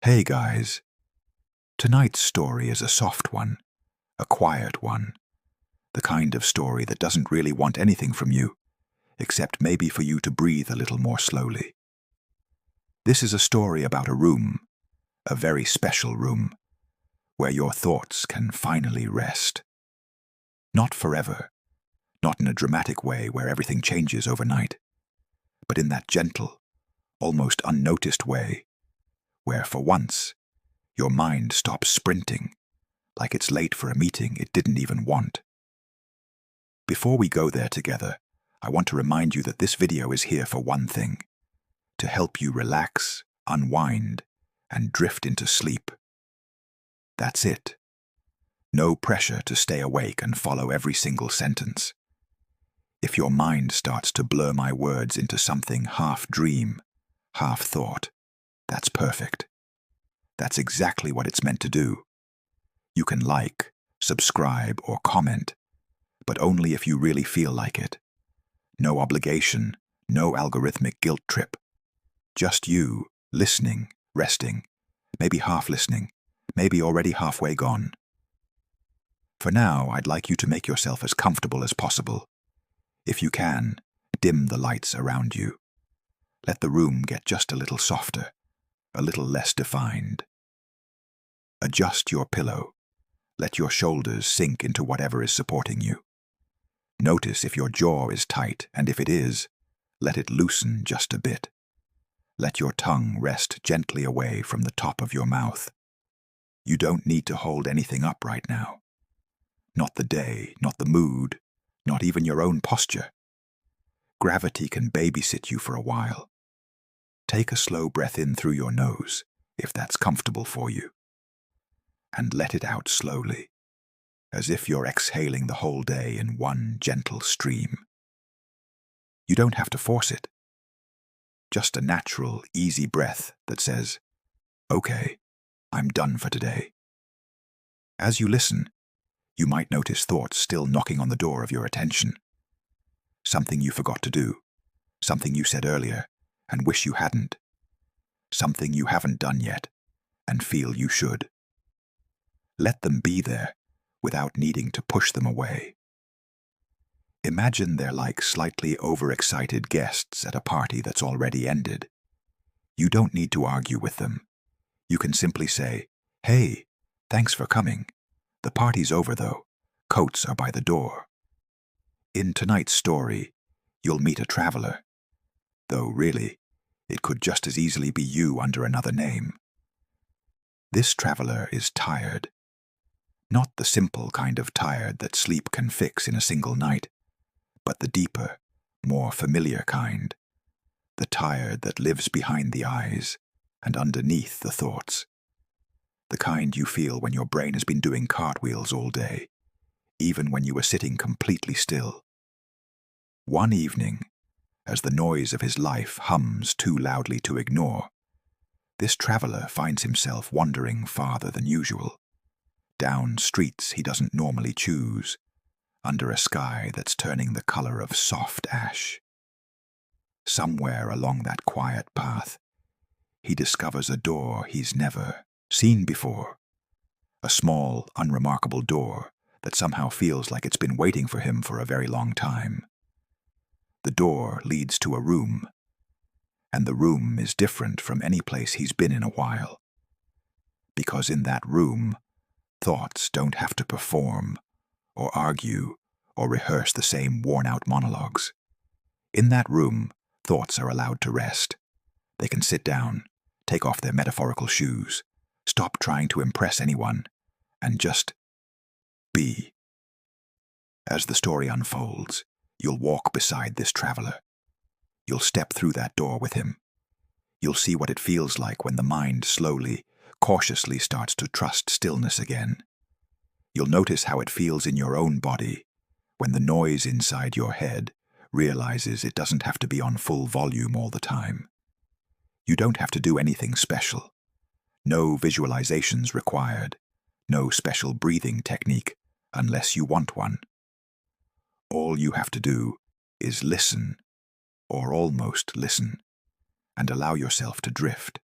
Hey guys, tonight's story is a soft one, a quiet one, the kind of story that doesn't really want anything from you, except maybe for you to breathe a little more slowly. This is a story about a room, a very special room, where your thoughts can finally rest. Not forever, not in a dramatic way where everything changes overnight, but in that gentle, almost unnoticed way where for once, your mind stops sprinting, like it's late for a meeting it didn't even want. Before we go there together, I want to remind you that this video is here for one thing: to help you relax, unwind, and drift into sleep. That's it. No pressure to stay awake and follow every single sentence. If your mind starts to blur my words into something half dream, half thought, that's perfect. That's exactly what it's meant to do. You can like, subscribe, or comment, but only if you really feel like it. No obligation, no algorithmic guilt trip. Just you, listening, resting, maybe half listening, maybe already halfway gone. For now, I'd like you to make yourself as comfortable as possible. If you can, dim the lights around you. Let the room get just a little softer, a little less defined. Adjust your pillow. Let your shoulders sink into whatever is supporting you. Notice if your jaw is tight, and if it is, let it loosen just a bit. Let your tongue rest gently away from the top of your mouth. You don't need to hold anything up right now. Not the day, not the mood, not even your own posture. Gravity can babysit you for a while. Take a slow breath in through your nose, if that's comfortable for you, and let it out slowly, as if you're exhaling the whole day in one gentle stream. You don't have to force it. Just a natural, easy breath that says, "Okay, I'm done for today." As you listen, you might notice thoughts still knocking on the door of your attention. Something you forgot to do, something you said earlier and wish you hadn't, something you haven't done yet and feel you should. Let them be there without needing to push them away. Imagine they're like slightly overexcited guests at a party that's already ended. You don't need to argue with them. You can simply say, "Hey, thanks for coming. The party's over though. Coats are by the door." In tonight's story, you'll meet a traveler, though really, it could just as easily be you under another name. This traveler is tired. Not the simple kind of tired that sleep can fix in a single night, but the deeper, more familiar kind. The tired that lives behind the eyes and underneath the thoughts. The kind you feel when your brain has been doing cartwheels all day, even when you were sitting completely still. One evening, as the noise of his life hums too loudly to ignore, this traveler finds himself wandering farther than usual, down streets he doesn't normally choose, under a sky that's turning the color of soft ash. Somewhere along that quiet path, he discovers a door he's never seen before. A small, unremarkable door that somehow feels like it's been waiting for him for a very long time. The door leads to a room, and the room is different from any place he's been in a while. Because in that room, thoughts don't have to perform, or argue, or rehearse the same worn-out monologues. In that room, thoughts are allowed to rest. They can sit down, take off their metaphorical shoes, stop trying to impress anyone, and just be. As the story unfolds, you'll walk beside this traveler. You'll step through that door with him. You'll see what it feels like when the mind slowly, cautiously starts to trust stillness again. You'll notice how it feels in your own body when the noise inside your head realizes it doesn't have to be on full volume all the time. You don't have to do anything special. No visualizations required. No special breathing technique unless you want one. All you have to do is listen, or almost listen, and allow yourself to drift.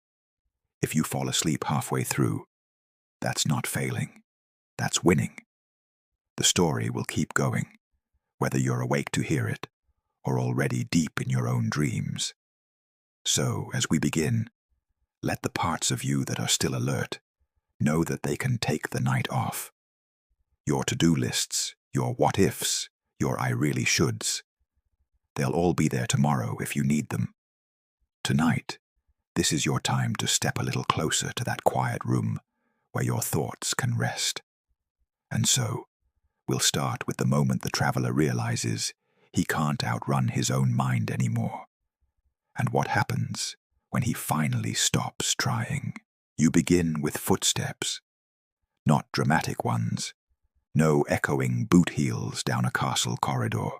If you fall asleep halfway through, that's not failing. That's winning. The story will keep going, whether you're awake to hear it or already deep in your own dreams. So, as we begin, let the parts of you that are still alert know that they can take the night off. Your to-do lists, your what-ifs, your I really shoulds. They'll all be there tomorrow if you need them. Tonight, this is your time to step a little closer to that quiet room where your thoughts can rest. And so, we'll start with the moment the traveler realizes he can't outrun his own mind anymore. And what happens when he finally stops trying? You begin with footsteps, not dramatic ones, no echoing boot heels down a castle corridor,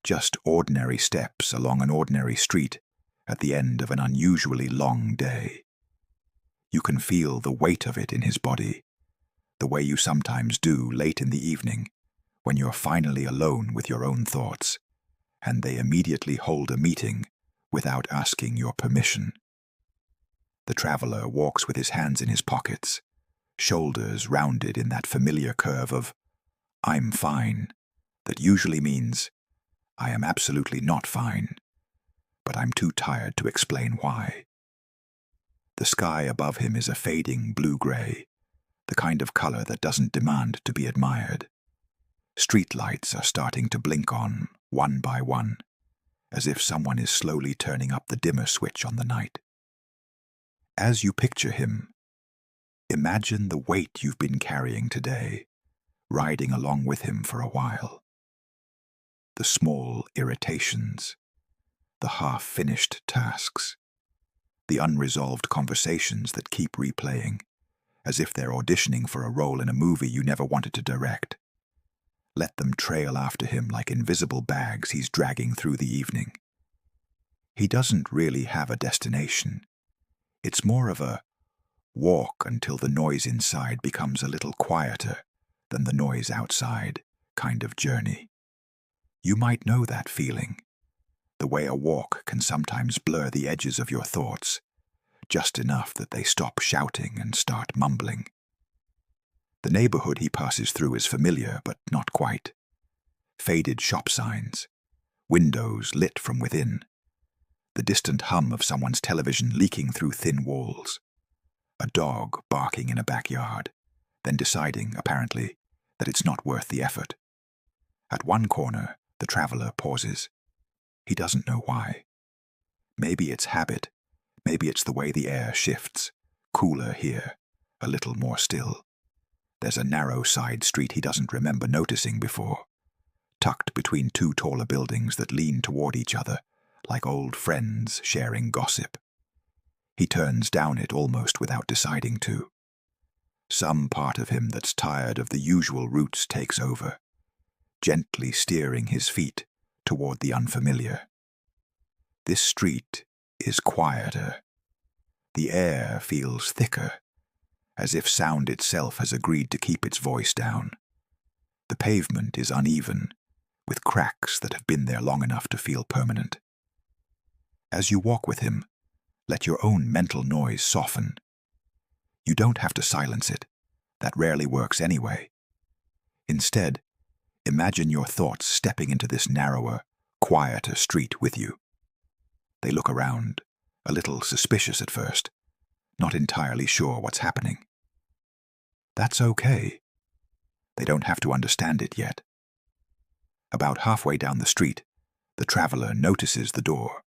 just ordinary steps along an ordinary street at the end of an unusually long day. You can feel the weight of it in his body, the way you sometimes do late in the evening when you're finally alone with your own thoughts, and they immediately hold a meeting without asking your permission. The traveler walks with his hands in his pockets, shoulders rounded in that familiar curve of "I'm fine," that usually means "I am absolutely not fine, but I'm too tired to explain why." The sky above him is a fading blue-gray, the kind of color that doesn't demand to be admired. Street lights are starting to blink on, one by one, as if someone is slowly turning up the dimmer switch on the night. As you picture him, imagine the weight you've been carrying today, riding along with him for a while. The small irritations, the half-finished tasks, the unresolved conversations that keep replaying, as if they're auditioning for a role in a movie you never wanted to direct. Let them trail after him like invisible bags he's dragging through the evening. He doesn't really have a destination. It's more of a walk until the noise inside becomes a little quieter than the noise outside kind of journey. You might know that feeling, the way a walk can sometimes blur the edges of your thoughts, just enough that they stop shouting and start mumbling. The neighborhood he passes through is familiar, but not quite. Faded shop signs, windows lit from within, the distant hum of someone's television leaking through thin walls, a dog barking in a backyard, then deciding, apparently, that it's not worth the effort. At one corner, the traveler pauses. He doesn't know why. Maybe it's habit, maybe it's the way the air shifts, cooler here, a little more still. There's a narrow side street he doesn't remember noticing before, tucked between two taller buildings that lean toward each other, like old friends sharing gossip. He turns down it almost without deciding to. Some part of him that's tired of the usual routes takes over, gently steering his feet toward the unfamiliar. This street is quieter. The air feels thicker, as if sound itself has agreed to keep its voice down. The pavement is uneven, with cracks that have been there long enough to feel permanent. As you walk with him, let your own mental noise soften. You don't have to silence it. That rarely works anyway. Instead, imagine your thoughts stepping into this narrower, quieter street with you. They look around, a little suspicious at first, not entirely sure what's happening. That's okay. They don't have to understand it yet. About halfway down the street, the traveler notices the door.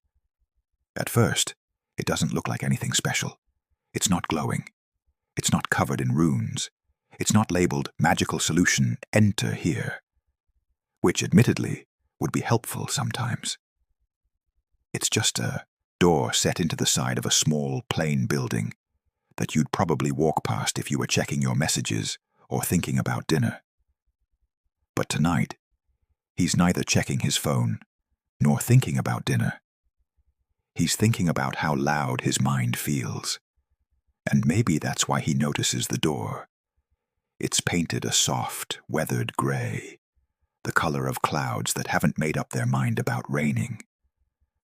At first, it doesn't look like anything special. It's not glowing. It's not covered in runes. It's not labeled "Magical Solution, Enter Here," which admittedly would be helpful sometimes. It's just a door set into the side of a small, plain building that you'd probably walk past if you were checking your messages or thinking about dinner. But tonight, he's neither checking his phone nor thinking about dinner. He's thinking about how loud his mind feels. And maybe that's why he notices the door. It's painted a soft, weathered gray, the color of clouds that haven't made up their mind about raining.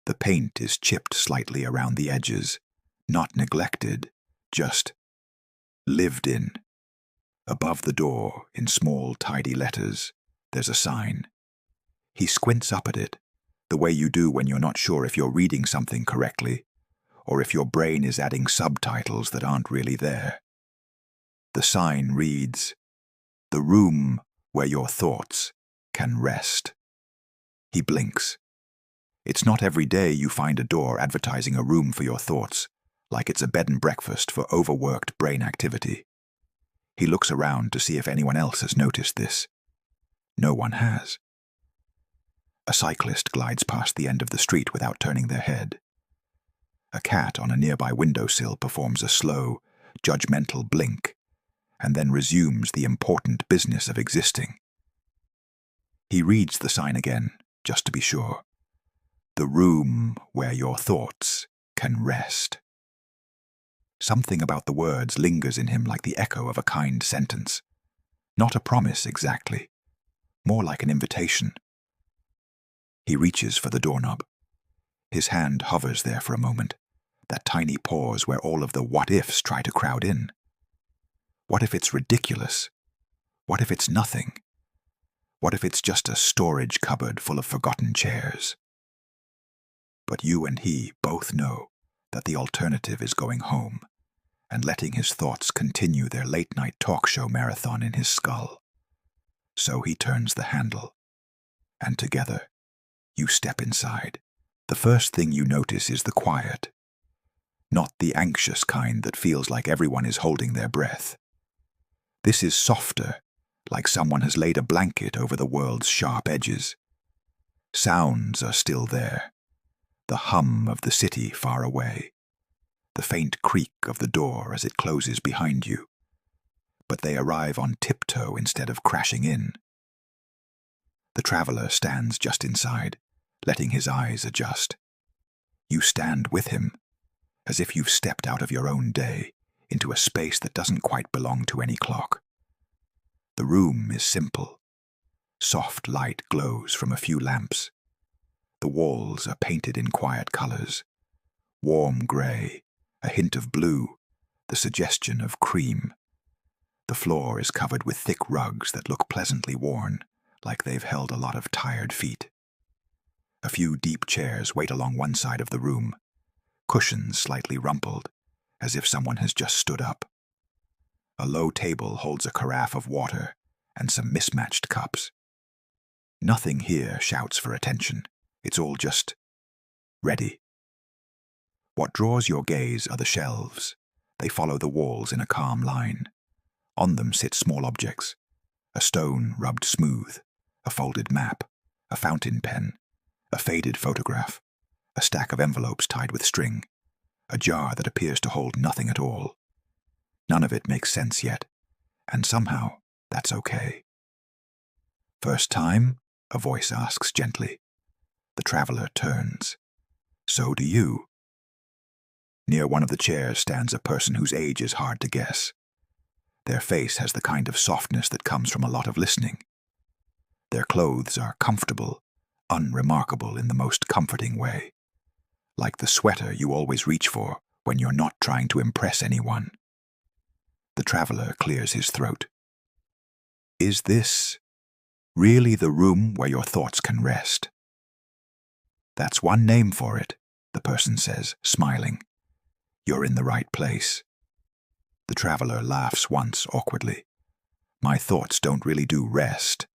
The paint is chipped slightly around the edges, not neglected, just lived in. Above the door, in small, tidy letters, there's a sign. He squints up at it, the way you do when you're not sure if you're reading something correctly, or if your brain is adding subtitles that aren't really there. The sign reads, "The room where your thoughts can rest." He blinks. It's not every day you find a door advertising a room for your thoughts, like it's a bed and breakfast for overworked brain activity. He looks around to see if anyone else has noticed this. No one has. A cyclist glides past the end of the street without turning their head. A cat on a nearby windowsill performs a slow, judgmental blink, and then resumes the important business of existing. He reads the sign again, just to be sure. The room where your thoughts can rest. Something about the words lingers in him like the echo of a kind sentence. Not a promise exactly, more like an invitation. He reaches for the doorknob. His hand hovers there for a moment, that tiny pause where all of the what-ifs try to crowd in. What if it's ridiculous? What if it's nothing? What if it's just a storage cupboard full of forgotten chairs? But you and he both know that the alternative is going home and letting his thoughts continue their late-night talk show marathon in his skull. So he turns the handle, and together, you step inside. The first thing you notice is the quiet, not the anxious kind that feels like everyone is holding their breath. This is softer, like someone has laid a blanket over the world's sharp edges. Sounds are still there, the hum of the city far away, the faint creak of the door as it closes behind you, but they arrive on tiptoe instead of crashing in. The traveler stands just inside, letting his eyes adjust. You stand with him, as if you've stepped out of your own day into a space that doesn't quite belong to any clock. The room is simple. Soft light glows from a few lamps. The walls are painted in quiet colors. Warm gray, a hint of blue, the suggestion of cream. The floor is covered with thick rugs that look pleasantly worn, like they've held a lot of tired feet. A few deep chairs wait along one side of the room, cushions slightly rumpled, as if someone has just stood up. A low table holds a carafe of water and some mismatched cups. Nothing here shouts for attention. It's all just ready. What draws your gaze are the shelves. They follow the walls in a calm line. On them sit small objects: a stone rubbed smooth, a folded map, a fountain pen, a faded photograph, a stack of envelopes tied with string, a jar that appears to hold nothing at all. None of it makes sense yet, and somehow that's okay. "First time?" a voice asks gently. The traveler turns. So do you. Near one of the chairs stands a person whose age is hard to guess. Their face has the kind of softness that comes from a lot of listening. Their clothes are comfortable, unremarkable in the most comforting way, like the sweater you always reach for when you're not trying to impress anyone. The traveler clears his throat. "Is this really the room where your thoughts can rest?" "That's one name for it," the person says, smiling. "You're in the right place." The traveler laughs once awkwardly. "My thoughts don't really do rest.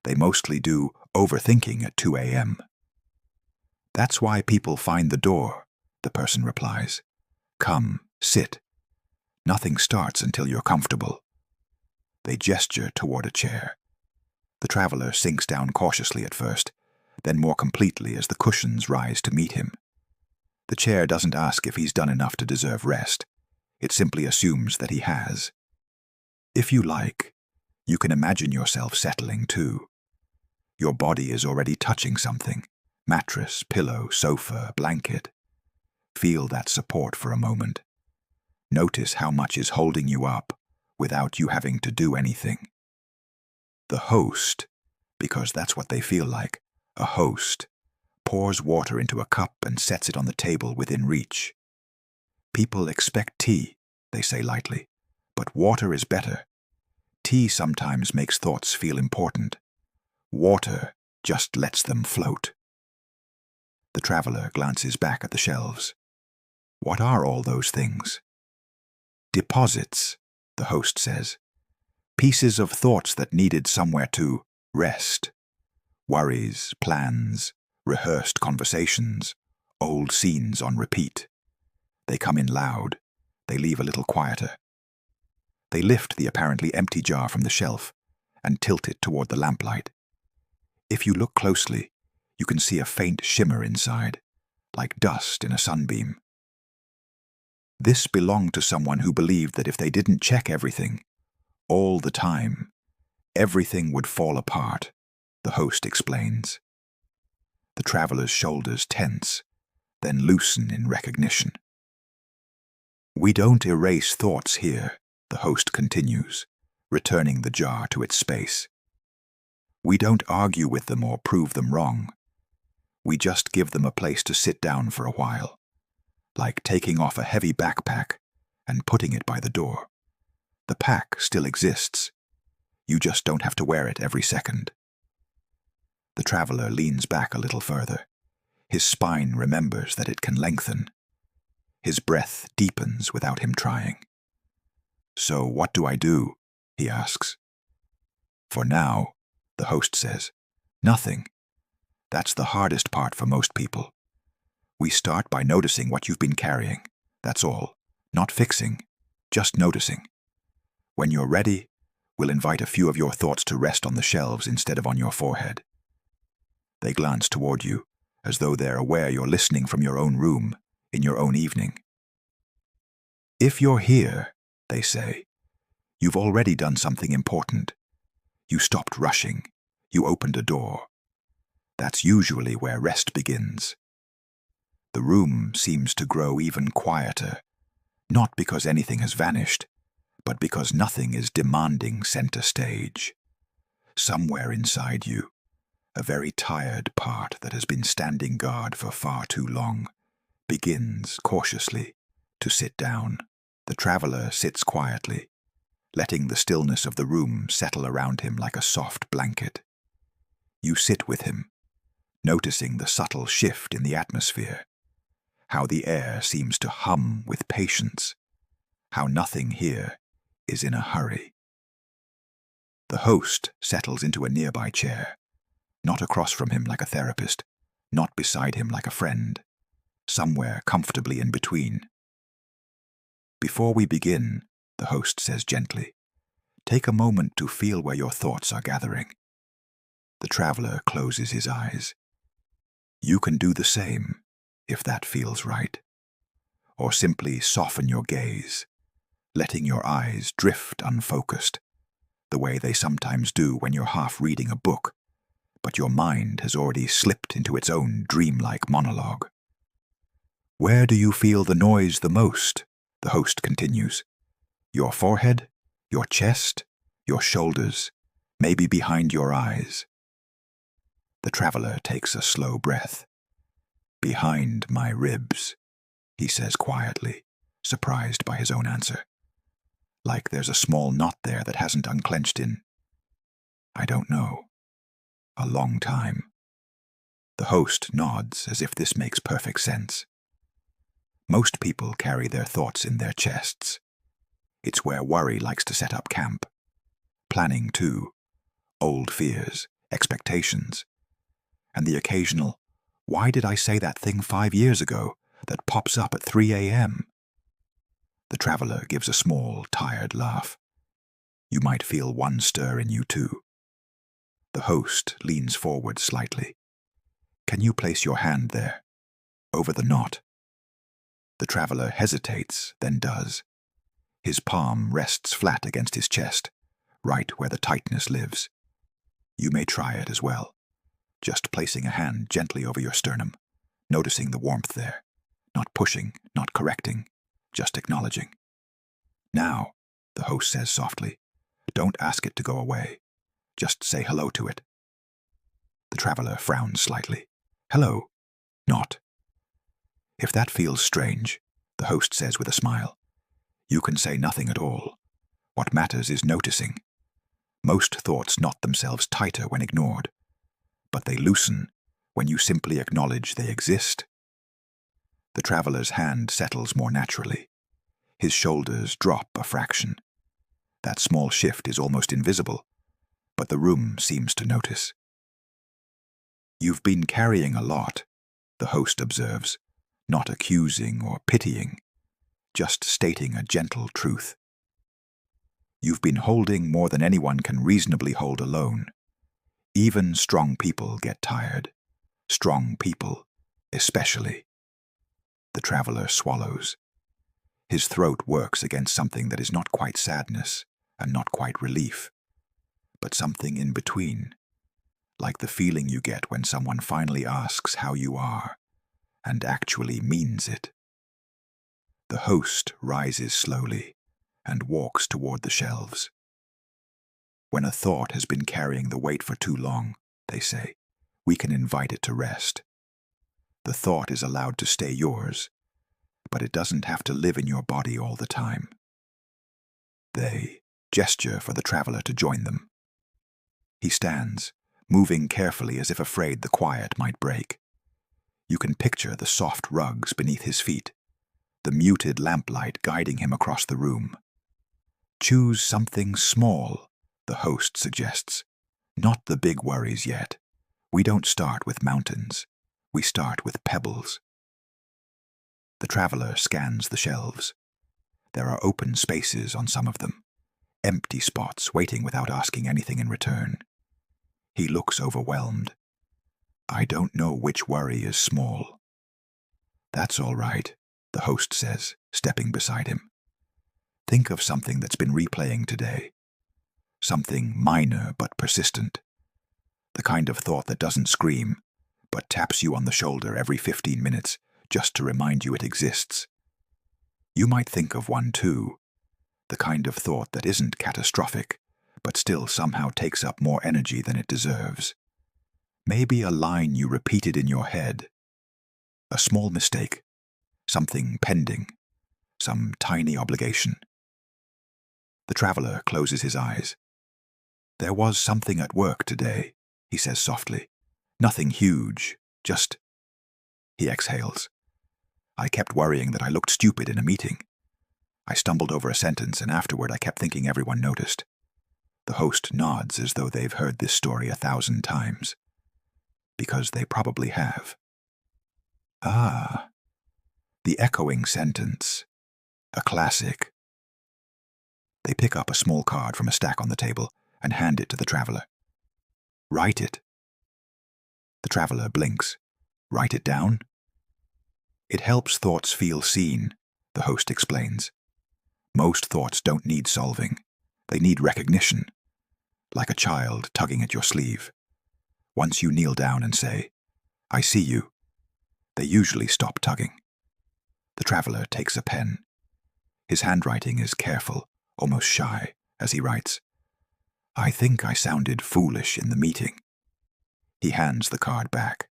They mostly do overthinking at 2 a.m. "That's why people find the door," the person replies. "Come, sit. Nothing starts until you're comfortable." They gesture toward a chair. The traveler sinks down cautiously at first, then more completely as the cushions rise to meet him. The chair doesn't ask if he's done enough to deserve rest. It simply assumes that he has. If you like, you can imagine yourself settling too. Your body is already touching something: mattress, pillow, sofa, blanket. Feel that support for a moment. Notice how much is holding you up without you having to do anything. The host, because that's what they feel like, a host, pours water into a cup and sets it on the table within reach. People expect tea, they say lightly, but water is better. Tea sometimes makes thoughts feel important. Water just lets them float. The traveler glances back at the shelves. What are all those things? Deposits, the host says. Pieces of thoughts that needed somewhere to rest. Worries, plans, rehearsed conversations, old scenes on repeat. They come in loud. They leave a little quieter. They lift the apparently empty jar from the shelf and tilt it toward the lamplight. If you look closely, you can see a faint shimmer inside, like dust in a sunbeam. This belonged to someone who believed that if they didn't check everything, all the time, everything would fall apart, the host explains. The traveler's shoulders tense, then loosen in recognition. We don't erase thoughts here, the host continues, returning the jar to its space. We don't argue with them or prove them wrong. We just give them a place to sit down for a while, like taking off a heavy backpack and putting it by the door. The pack still exists. You just don't have to wear it every second. The traveler leans back a little further. His spine remembers that it can lengthen. His breath deepens without him trying. So what do I do? He asks. For now, the host says, nothing. That's the hardest part for most people. We start by noticing what you've been carrying. That's all. Not fixing, just noticing. When you're ready, we'll invite a few of your thoughts to rest on the shelves instead of on your forehead. They glance toward you, as though they're aware you're listening from your own room, in your own evening. If you're here, they say, you've already done something important. You stopped rushing. You opened a door. That's usually where rest begins. The room seems to grow even quieter, not because anything has vanished, but because nothing is demanding center stage. Somewhere inside you, a very tired part that has been standing guard for far too long, begins cautiously to sit down. The traveler sits quietly, letting the stillness of the room settle around him like a soft blanket. You sit with him, noticing the subtle shift in the atmosphere, how the air seems to hum with patience, how nothing here is in a hurry. The host settles into a nearby chair, not across from him like a therapist, not beside him like a friend, somewhere comfortably in between. Before we begin, the host says gently, take a moment to feel where your thoughts are gathering. The traveler closes his eyes. You can do the same, if that feels right. Or simply soften your gaze, letting your eyes drift unfocused, the way they sometimes do when you're half reading a book, but your mind has already slipped into its own dreamlike monologue. Where do you feel the noise the most? The host continues. Your forehead, your chest, your shoulders, maybe behind your eyes. The traveler takes a slow breath. Behind my ribs, he says quietly, surprised by his own answer. Like there's a small knot there that hasn't unclenched in, I don't know, a long time. The host nods as if this makes perfect sense. Most people carry their thoughts in their chests. It's where worry likes to set up camp. Planning, too. Old fears, expectations. And the occasional, why did I say that thing 5 years ago, that pops up at 3 a.m.? The traveler gives a small, tired laugh. You might feel one stir in you, too. The host leans forward slightly. Can you place your hand there, over the knot? The traveler hesitates, then does. His palm rests flat against his chest, right where the tightness lives. You may try it as well, just placing a hand gently over your sternum, noticing the warmth there, not pushing, not correcting, just acknowledging. Now, the host says softly, don't ask it to go away. Just say hello to it. The traveler frowns slightly. Hello, not. If that feels strange, the host says with a smile, You can say nothing at all. What matters is noticing. Most thoughts knot themselves tighter when ignored, but they loosen when you simply acknowledge they exist. The traveler's hand settles more naturally. His shoulders drop a fraction. That small shift is almost invisible, but the room seems to notice. You've been carrying a lot, the host observes, not accusing or pitying, just stating a gentle truth. You've been holding more than anyone can reasonably hold alone. Even strong people get tired. Strong people, especially. The traveler swallows. His throat works against something that is not quite sadness and not quite relief, but something in between, like the feeling you get when someone finally asks how you are and actually means it. The host rises slowly and walks toward the shelves. When a thought has been carrying the weight for too long, they say, we can invite it to rest. The thought is allowed to stay yours, but it doesn't have to live in your body all the time. They gesture for the traveler to join them. He stands, moving carefully as if afraid the quiet might break. You can picture the soft rugs beneath his feet, the muted lamplight guiding him across the room. Choose something small, the host suggests. Not the big worries yet. We don't start with mountains. We start with pebbles. The traveler scans the shelves. There are open spaces on some of them, empty spots waiting without asking anything in return. He looks overwhelmed. I don't know which worry is small. That's all right, the host says, stepping beside him. Think of something that's been replaying today. Something minor but persistent. The kind of thought that doesn't scream, but taps you on the shoulder every 15 minutes just to remind you it exists. You might think of one too, the kind of thought that isn't catastrophic, but still somehow takes up more energy than it deserves. Maybe a line you repeated in your head. A small mistake, something pending, some tiny obligation. The traveler closes his eyes. There was something at work today, he says softly. Nothing huge, just... He exhales. I kept worrying that I looked stupid in a meeting. I stumbled over a sentence, and afterward I kept thinking everyone noticed. The host nods as though they've heard this story 1,000 times. Because they probably have. Ah, the echoing sentence. A classic. They pick up a small card from a stack on the table and hand it to the traveler. Write it. The traveler blinks. Write it down? It helps thoughts feel seen, the host explains. Most thoughts don't need solving. They need recognition, like a child tugging at your sleeve. Once you kneel down and say, I see you, they usually stop tugging. The traveler takes a pen. His handwriting is careful, almost shy, as he writes, I think I sounded foolish in the meeting. He hands the card back.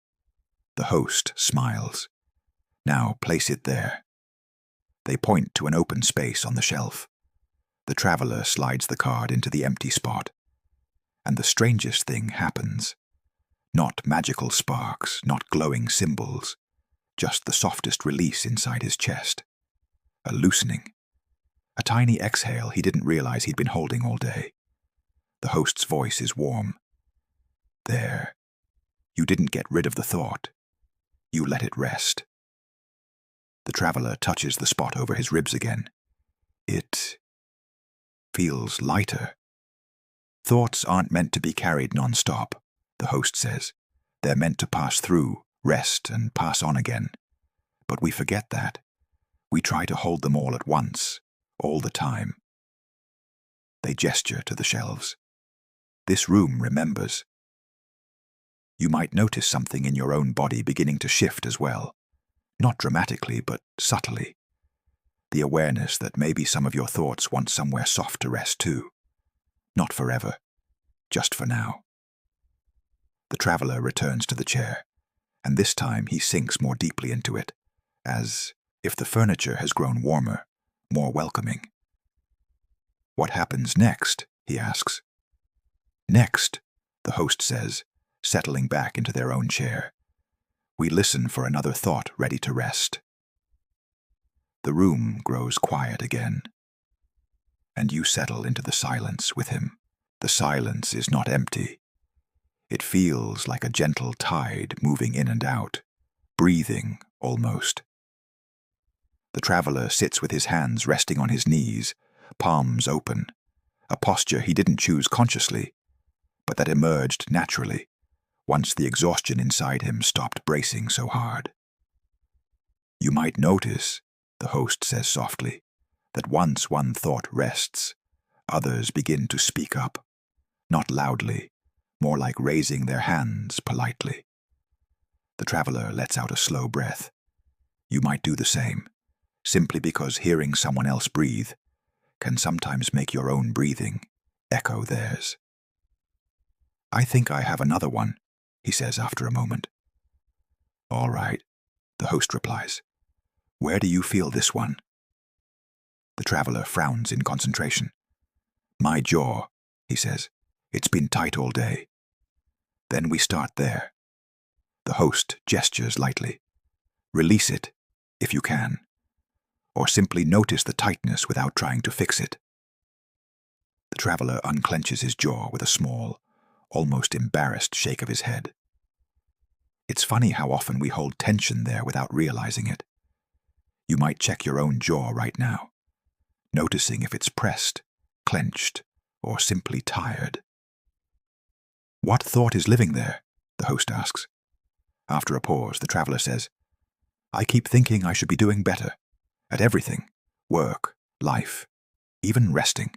The host smiles. Now place it there. They point to an open space on the shelf. The traveler slides the card into the empty spot. And the strangest thing happens. Not magical sparks, not glowing symbols, just the softest release inside his chest. A loosening. A tiny exhale he didn't realize he'd been holding all day. The host's voice is warm. There. You didn't get rid of the thought. You let it rest. The traveler touches the spot over his ribs again. It feels lighter. Thoughts aren't meant to be carried non-stop, the host says. They're meant to pass through, rest, and pass on again. But we forget that. We try to hold them all at once, all the time. They gesture to the shelves. This room remembers. You might notice something in your own body beginning to shift as well. Not dramatically, but subtly. The awareness that maybe some of your thoughts want somewhere soft to rest too. Not forever, just for now. The traveler returns to the chair, and this time he sinks more deeply into it, as if the furniture has grown warmer, more welcoming. "What happens next?" he asks. "Next," the host says, settling back into their own chair. "We listen for another thought ready to rest." The room grows quiet again, and you settle into the silence with him. The silence is not empty. It feels like a gentle tide moving in and out, breathing almost. The traveler sits with his hands resting on his knees, palms open, a posture he didn't choose consciously, but that emerged naturally once the exhaustion inside him stopped bracing so hard. "You might notice," the host says softly, "that once one thought rests, others begin to speak up, not loudly, more like raising their hands politely." The traveler lets out a slow breath. You might do the same, simply because hearing someone else breathe can sometimes make your own breathing echo theirs. "I think I have another one," he says after a moment. "All right," the host replies. "Where do you feel this one?" The traveler frowns in concentration. "My jaw," he says. "It's been tight all day." "Then we start there." The host gestures lightly. "Release it, if you can, or simply notice the tightness without trying to fix it." The traveler unclenches his jaw with a small, almost embarrassed shake of his head. It's funny how often we hold tension there without realizing it. You might check your own jaw right now, noticing if it's pressed, clenched, or simply tired. "What thought is living there?" the host asks. After a pause, the traveler says, "I keep thinking I should be doing better, at everything, work, life, even resting."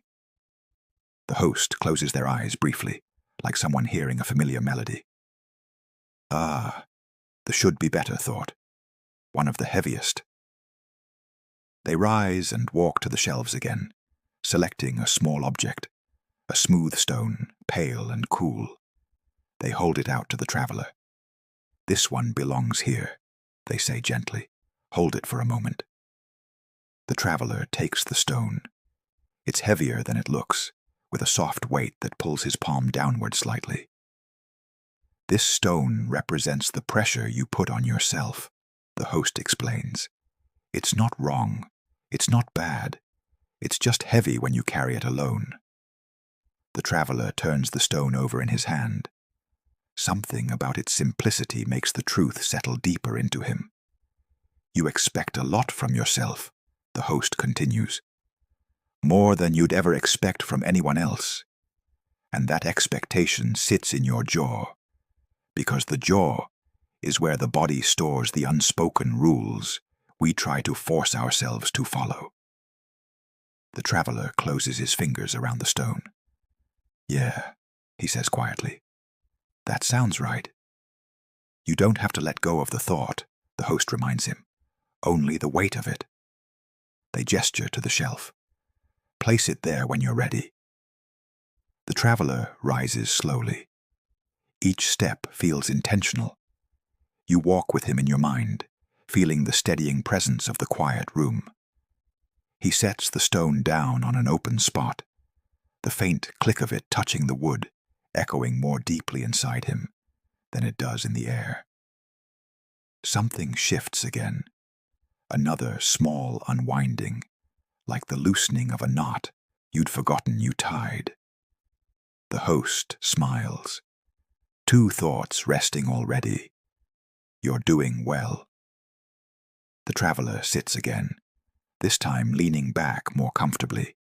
The host closes their eyes briefly, like someone hearing a familiar melody. "Ah, the should-be-better thought. One of the heaviest." They rise and walk to the shelves again, selecting a small object, a smooth stone, pale and cool. They hold it out to the traveler. "This one belongs here," they say gently. "Hold it for a moment." The traveler takes the stone. It's heavier than it looks, with a soft weight that pulls his palm downward slightly. "This stone represents the pressure you put on yourself," the host explains. "It's not wrong. It's not bad. It's just heavy when you carry it alone." The traveler turns the stone over in his hand. Something about its simplicity makes the truth settle deeper into him. "You expect a lot from yourself," the host continues. "More than you'd ever expect from anyone else. And that expectation sits in your jaw, because the jaw is where the body stores the unspoken rules we try to force ourselves to follow." The traveler closes his fingers around the stone. "Yeah," he says quietly. "That sounds right." "You don't have to let go of the thought," the host reminds him. "Only the weight of it." They gesture to the shelf. "Place it there when you're ready." The traveler rises slowly. Each step feels intentional. You walk with him in your mind, feeling the steadying presence of the quiet room. He sets the stone down on an open spot, the faint click of it touching the wood, echoing more deeply inside him than it does in the air. Something shifts again, another small unwinding, like the loosening of a knot you'd forgotten you tied. The host smiles. "Two thoughts resting already. You're doing well." The traveler sits again, this time leaning back more comfortably,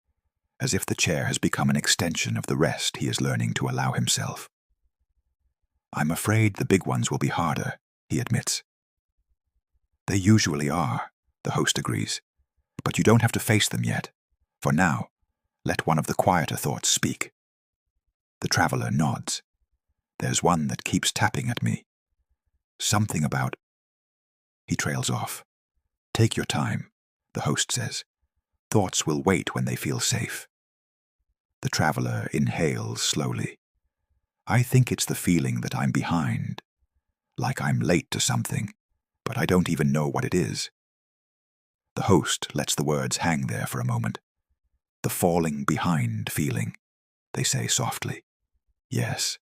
as if the chair has become an extension of the rest he is learning to allow himself. "I'm afraid the big ones will be harder," he admits. "They usually are," the host agrees, "but you don't have to face them yet. For now, let one of the quieter thoughts speak." The traveler nods. "There's one that keeps tapping at me. Something about—" He trails off. "Take your time," the host says. "Thoughts will wait when they feel safe." The traveler inhales slowly. "I think it's the feeling that I'm behind, like I'm late to something, but I don't even know what it is." The host lets the words hang there for a moment. The falling behind feeling, they say softly. Yes,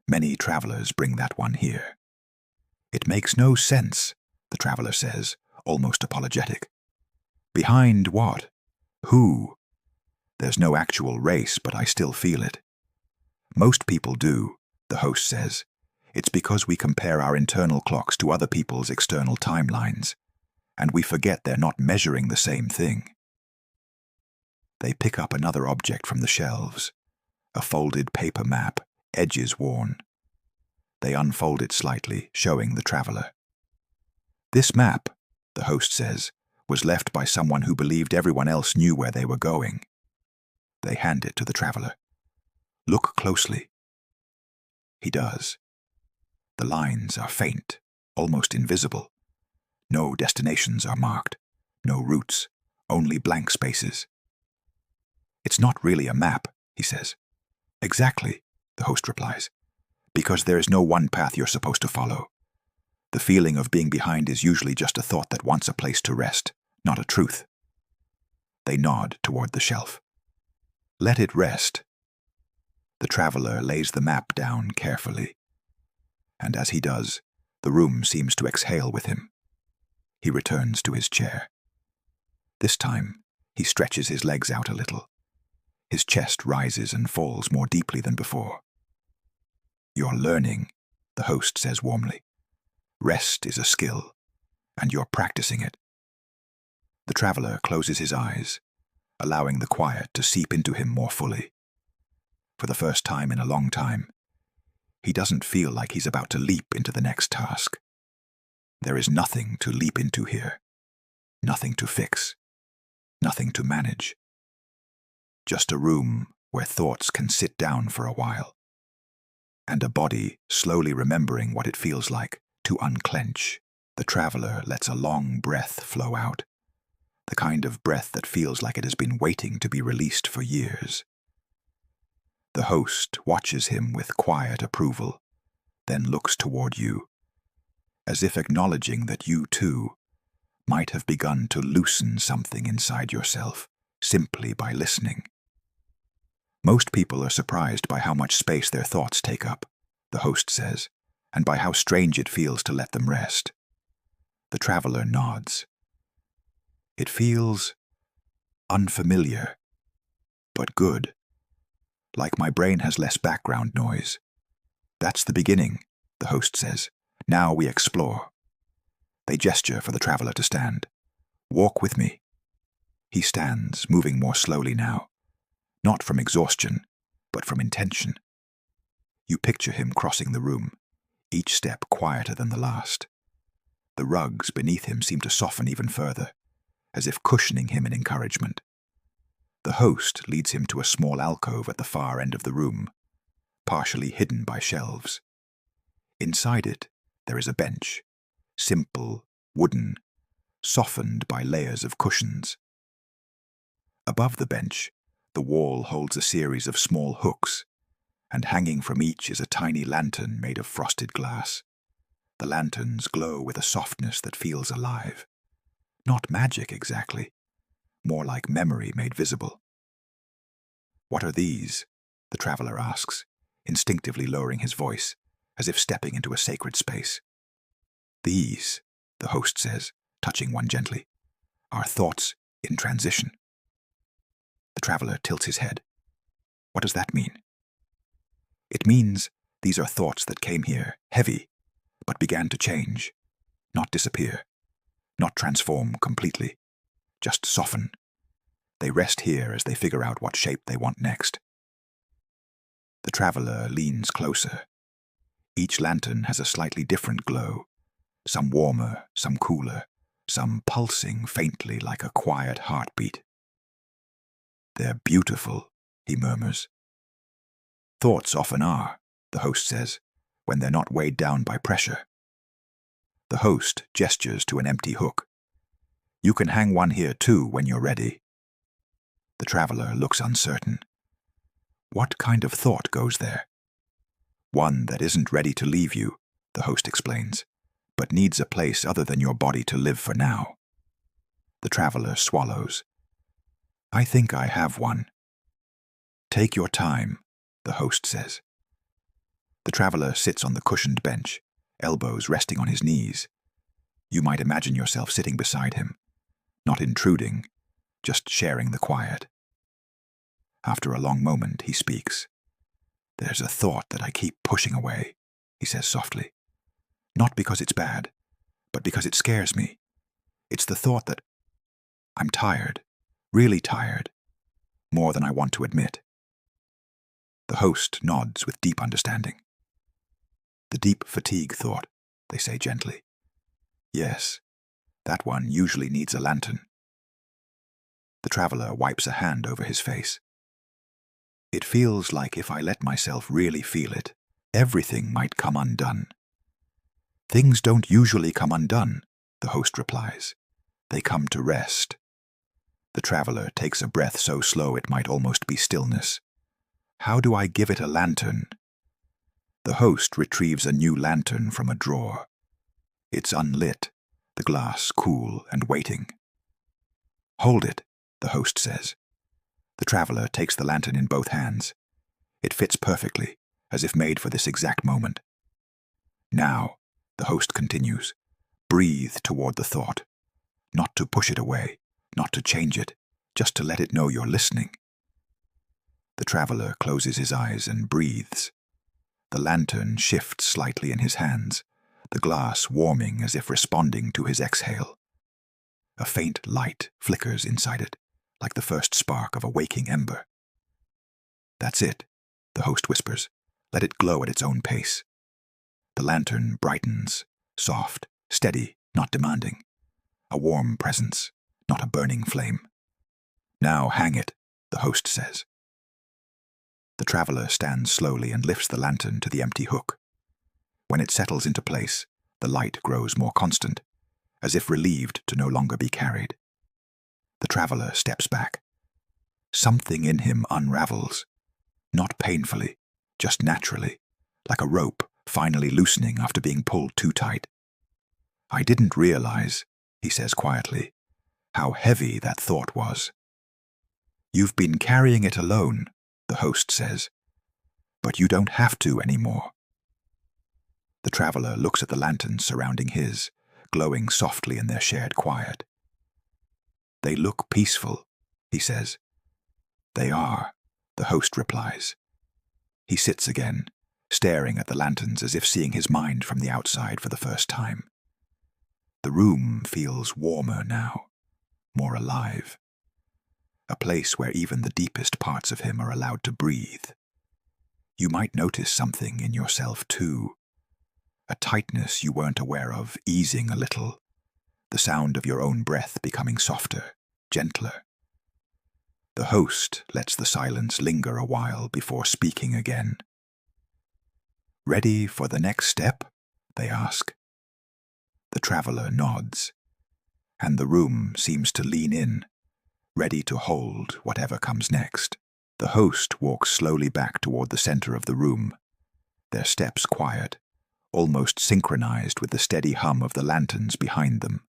many travelers bring that one here. It makes no sense, the traveler says, almost apologetic. Behind what? Who? There's no actual race, but I still feel it. Most people do, the host says. It's because we compare our internal clocks to other people's external timelines, and we forget they're not measuring the same thing. They pick up another object from the shelves, a folded paper map, edges worn. They unfold it slightly, showing the traveler. This map, the host says, was left by someone who believed everyone else knew where they were going. They hand it to the traveler. Look closely. He does. The lines are faint, almost invisible. No destinations are marked, no routes, only blank spaces. It's not really a map, he says. Exactly, the host replies, because there is no one path you're supposed to follow. The feeling of being behind is usually just a thought that wants a place to rest, not a truth. They nod toward the shelf. Let it rest. The traveler lays the map down carefully, and as he does, the room seems to exhale with him. He returns to his chair. This time, he stretches his legs out a little. His chest rises and falls more deeply than before. You're learning, the host says warmly. Rest is a skill, and you're practicing it. The traveler closes his eyes, allowing the quiet to seep into him more fully. For the first time in a long time, he doesn't feel like he's about to leap into the next task. There is nothing to leap into here, nothing to fix, nothing to manage. Just a room where thoughts can sit down for a while, and a body slowly remembering what it feels like to unclench. The traveler lets a long breath flow out, the kind of breath that feels like it has been waiting to be released for years. The host watches him with quiet approval, then looks toward you, as if acknowledging that you, too, might have begun to loosen something inside yourself simply by listening. Most people are surprised by how much space their thoughts take up, the host says, and by how strange it feels to let them rest. The traveler nods. It feels unfamiliar, but good. Like my brain has less background noise. That's the beginning, the host says. Now we explore. They gesture for the traveler to stand. Walk with me. He stands, moving more slowly now. Not from exhaustion, but from intention. You picture him crossing the room, each step quieter than the last. The rugs beneath him seem to soften even further, as if cushioning him in encouragement. The host leads him to a small alcove at the far end of the room, partially hidden by shelves. Inside it, there is a bench, simple, wooden, softened by layers of cushions. Above the bench, the wall holds a series of small hooks, and hanging from each is a tiny lantern made of frosted glass. The lanterns glow with a softness that feels alive. Not magic exactly, more like memory made visible. What are these? The traveler asks, instinctively lowering his voice, as if stepping into a sacred space. These, the host says, touching one gently, are thoughts in transition. The traveler tilts his head. What does that mean? It means these are thoughts that came here, heavy, but began to change, not disappear, not transform completely, just soften. They rest here as they figure out what shape they want next. The traveler leans closer. Each lantern has a slightly different glow, some warmer, some cooler, some pulsing faintly like a quiet heartbeat. They're beautiful, he murmurs. Thoughts often are, the host says, when they're not weighed down by pressure. The host gestures to an empty hook. You can hang one here too when you're ready. The traveler looks uncertain. What kind of thought goes there? One that isn't ready to leave you, the host explains, but needs a place other than your body to live for now. The traveler swallows. I think I have one. Take your time, the host says. The traveler sits on the cushioned bench, elbows resting on his knees. You might imagine yourself sitting beside him, not intruding, just sharing the quiet. After a long moment, he speaks. There's a thought that I keep pushing away, he says softly. Not because it's bad, but because it scares me. It's the thought that I'm tired, really tired, more than I want to admit. The host nods with deep understanding. The deep fatigue thought, they say gently. Yes, that one usually needs a lantern. The traveler wipes a hand over his face. It feels like if I let myself really feel it, everything might come undone. Things don't usually come undone, the host replies. They come to rest. The traveler takes a breath so slow it might almost be stillness. How do I give it a lantern? The host retrieves a new lantern from a drawer. It's unlit, the glass cool and waiting. Hold it, the host says. The traveler takes the lantern in both hands. It fits perfectly, as if made for this exact moment. Now, the host continues, breathe toward the thought. Not to push it away, not to change it, just to let it know you're listening. The traveler closes his eyes and breathes. The lantern shifts slightly in his hands, the glass warming as if responding to his exhale. A faint light flickers inside it, like the first spark of a waking ember. That's it, the host whispers. Let it glow at its own pace. The lantern brightens, soft, steady, not demanding. A warm presence, not a burning flame. Now hang it, the host says. The traveler stands slowly and lifts the lantern to the empty hook. When it settles into place, the light grows more constant, as if relieved to no longer be carried. The traveler steps back. Something in him unravels, not painfully, just naturally, like a rope finally loosening after being pulled too tight. I didn't realize, he says quietly, how heavy that thought was. You've been carrying it alone, the host says, but you don't have to anymore. The traveler looks at the lanterns surrounding his, glowing softly in their shared quiet. They look peaceful, he says. They are, the host replies. He sits again, staring at the lanterns as if seeing his mind from the outside for the first time. The room feels warmer now, more alive. A place where even the deepest parts of him are allowed to breathe. You might notice something in yourself too. A tightness you weren't aware of easing a little. The sound of your own breath becoming softer, gentler. The host lets the silence linger a while before speaking again. Ready for the next step? They ask. The traveler nods, and the room seems to lean in, ready to hold whatever comes next. The host walks slowly back toward the center of the room, their steps quiet, almost synchronized with the steady hum of the lanterns behind them.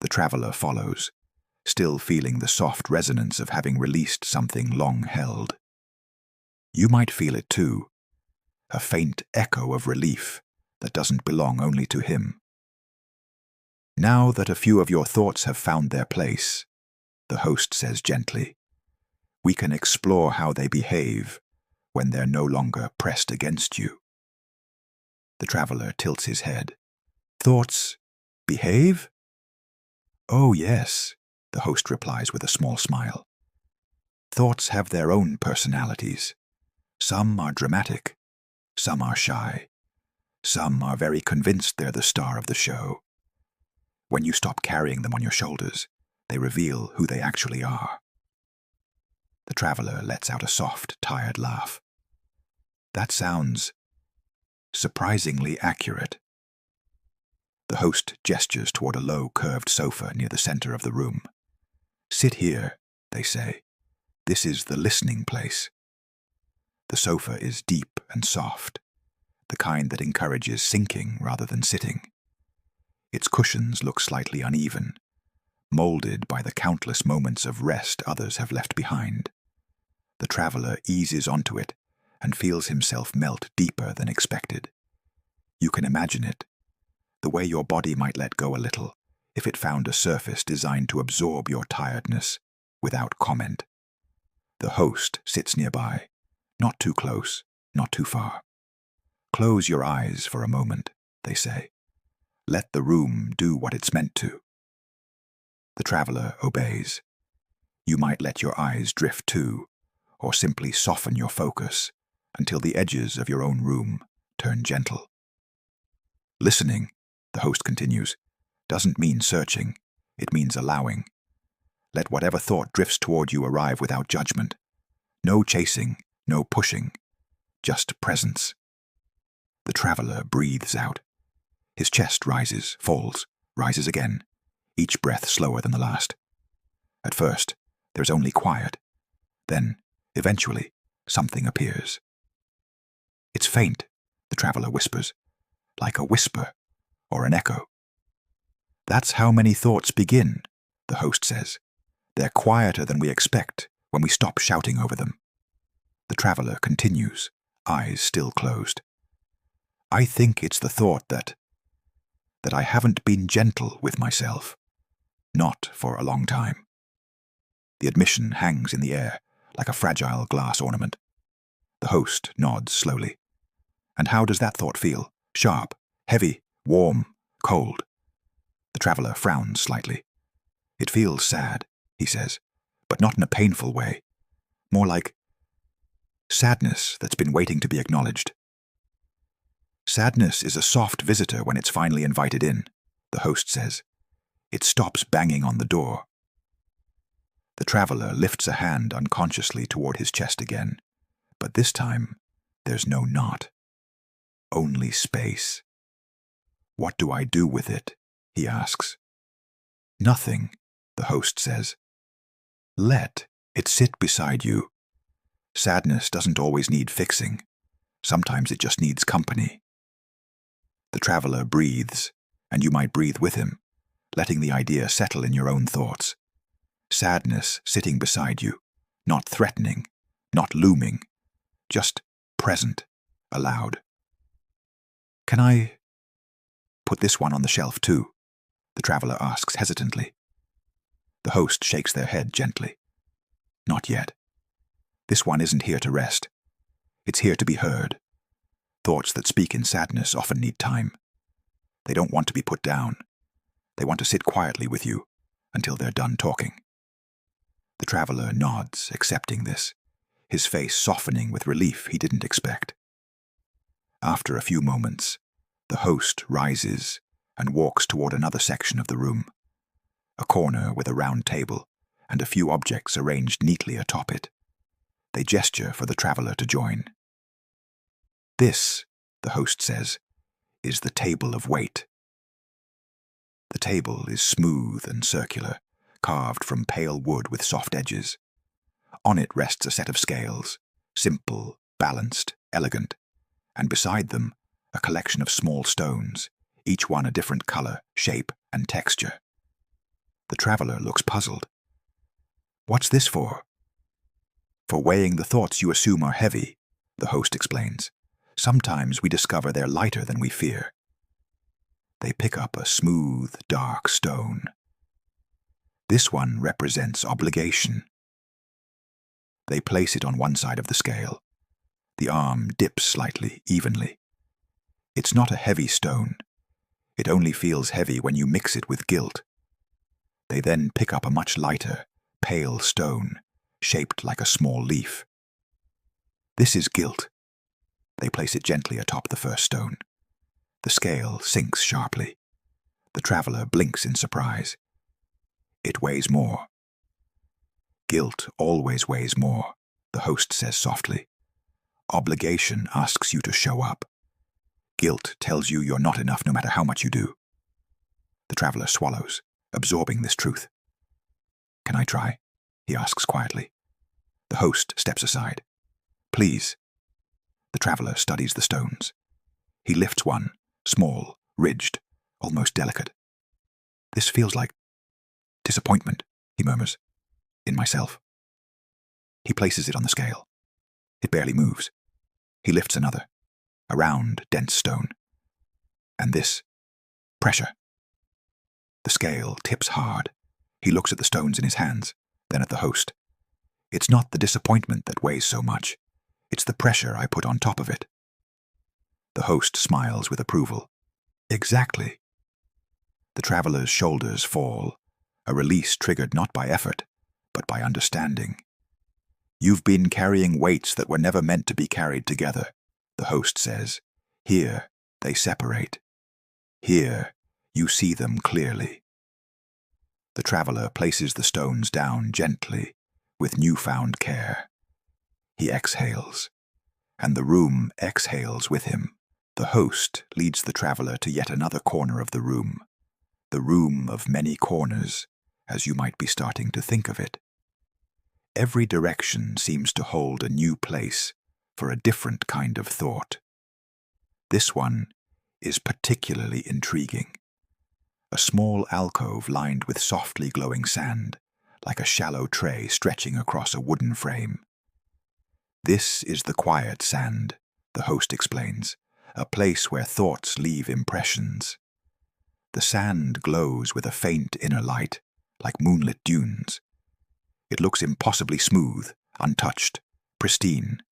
The traveler follows, still feeling the soft resonance of having released something long held. You might feel it too, a faint echo of relief that doesn't belong only to him. Now that a few of your thoughts have found their place, the host says gently, we can explore how they behave when they're no longer pressed against you. The traveler tilts his head. Thoughts behave? Oh, yes, the host replies with a small smile. Thoughts have their own personalities. Some are dramatic, some are shy, some are very convinced they're the star of the show. When you stop carrying them on your shoulders, they reveal who they actually are. The traveler lets out a soft, tired laugh. That sounds surprisingly accurate. The host gestures toward a low, curved sofa near the center of the room. Sit here, they say. This is the listening place. The sofa is deep and soft, the kind that encourages sinking rather than sitting. Its cushions look slightly uneven, molded by the countless moments of rest others have left behind. The traveler eases onto it and feels himself melt deeper than expected. You can imagine it, the way your body might let go a little if it found a surface designed to absorb your tiredness without comment. The host sits nearby, not too close, not too far. Close your eyes for a moment, they say. Let the room do what it's meant to. The traveler obeys. You might let your eyes drift too, or simply soften your focus until the edges of your own room turn gentle. Listening, the host continues, doesn't mean searching, it means allowing. Let whatever thought drifts toward you arrive without judgment. No chasing, no pushing, just presence. The traveler breathes out. His chest rises, falls, rises again, each breath slower than the last. At first, there's only quiet. Then, eventually, something appears. It's faint, the traveler whispers, like a whisper or an echo. That's how many thoughts begin, the host says. They're quieter than we expect when we stop shouting over them. The traveler continues, eyes still closed. I think it's the thought that I haven't been gentle with myself. Not for a long time. The admission hangs in the air like a fragile glass ornament. The host nods slowly. And how does that thought feel? Sharp, heavy, warm, cold? The traveler frowns slightly. It feels sad, he says, but not in a painful way. More like sadness that's been waiting to be acknowledged. Sadness is a soft visitor when it's finally invited in, the host says. It stops banging on the door. The traveler lifts a hand unconsciously toward his chest again, but this time there's no knot. Only space. What do I do with it? He asks. Nothing, the host says. Let it sit beside you. Sadness doesn't always need fixing. Sometimes it just needs company. The traveler breathes, and you might breathe with him, letting the idea settle in your own thoughts. Sadness sitting beside you, not threatening, not looming, just present, aloud. Can I put this one on the shelf too? The traveler asks hesitantly. The host shakes their head gently. Not yet. This one isn't here to rest. It's here to be heard. Thoughts that speak in sadness often need time. They don't want to be put down. They want to sit quietly with you until they're done talking. The traveler nods, accepting this, his face softening with relief he didn't expect. After a few moments, the host rises and walks toward another section of the room, a corner with a round table and a few objects arranged neatly atop it. They gesture for the traveler to join. This, the host says, is the table of weight. The table is smooth and circular, carved from pale wood with soft edges. On it rests a set of scales, simple, balanced, elegant, and beside them a collection of small stones, each one a different color, shape, and texture. The traveler looks puzzled. What's this for? For weighing the thoughts you assume are heavy, the host explains. Sometimes we discover they're lighter than we fear. They pick up a smooth, dark stone. This one represents obligation. They place it on one side of the scale. The arm dips slightly, evenly. It's not a heavy stone. It only feels heavy when you mix it with guilt. They then pick up a much lighter, pale stone, shaped like a small leaf. This is guilt. They place it gently atop the first stone. The scale sinks sharply. The traveler blinks in surprise. It weighs more. Guilt always weighs more, the host says softly. Obligation asks you to show up. Guilt tells you you're not enough no matter how much you do. The traveler swallows, absorbing this truth. Can I try? He asks quietly. The host steps aside. Please. The traveler studies the stones. He lifts one, small, ridged, almost delicate. This feels like Disappointment, he murmurs. In myself. He places it on the scale. It barely moves. He lifts another. A round, dense stone. And this. Pressure. The scale tips hard. He looks at the stones in his hands, then at the host. It's not the disappointment that weighs so much. It's the pressure I put on top of it. The host smiles with approval. Exactly. The traveler's shoulders fall, a release triggered not by effort, but by understanding. You've been carrying weights that were never meant to be carried together, the host says. Here, they separate. Here, you see them clearly. The traveler places the stones down gently, with newfound care. He exhales, and the room exhales with him. The host leads the traveler to yet another corner of the room of many corners, as you might be starting to think of it. Every direction seems to hold a new place for a different kind of thought. This one is particularly intriguing. A small alcove lined with softly glowing sand, like a shallow tray stretching across a wooden frame. This is the quiet sand, the host explains, a place where thoughts leave impressions. The sand glows with a faint inner light, like moonlit dunes. It looks impossibly smooth, untouched, pristine,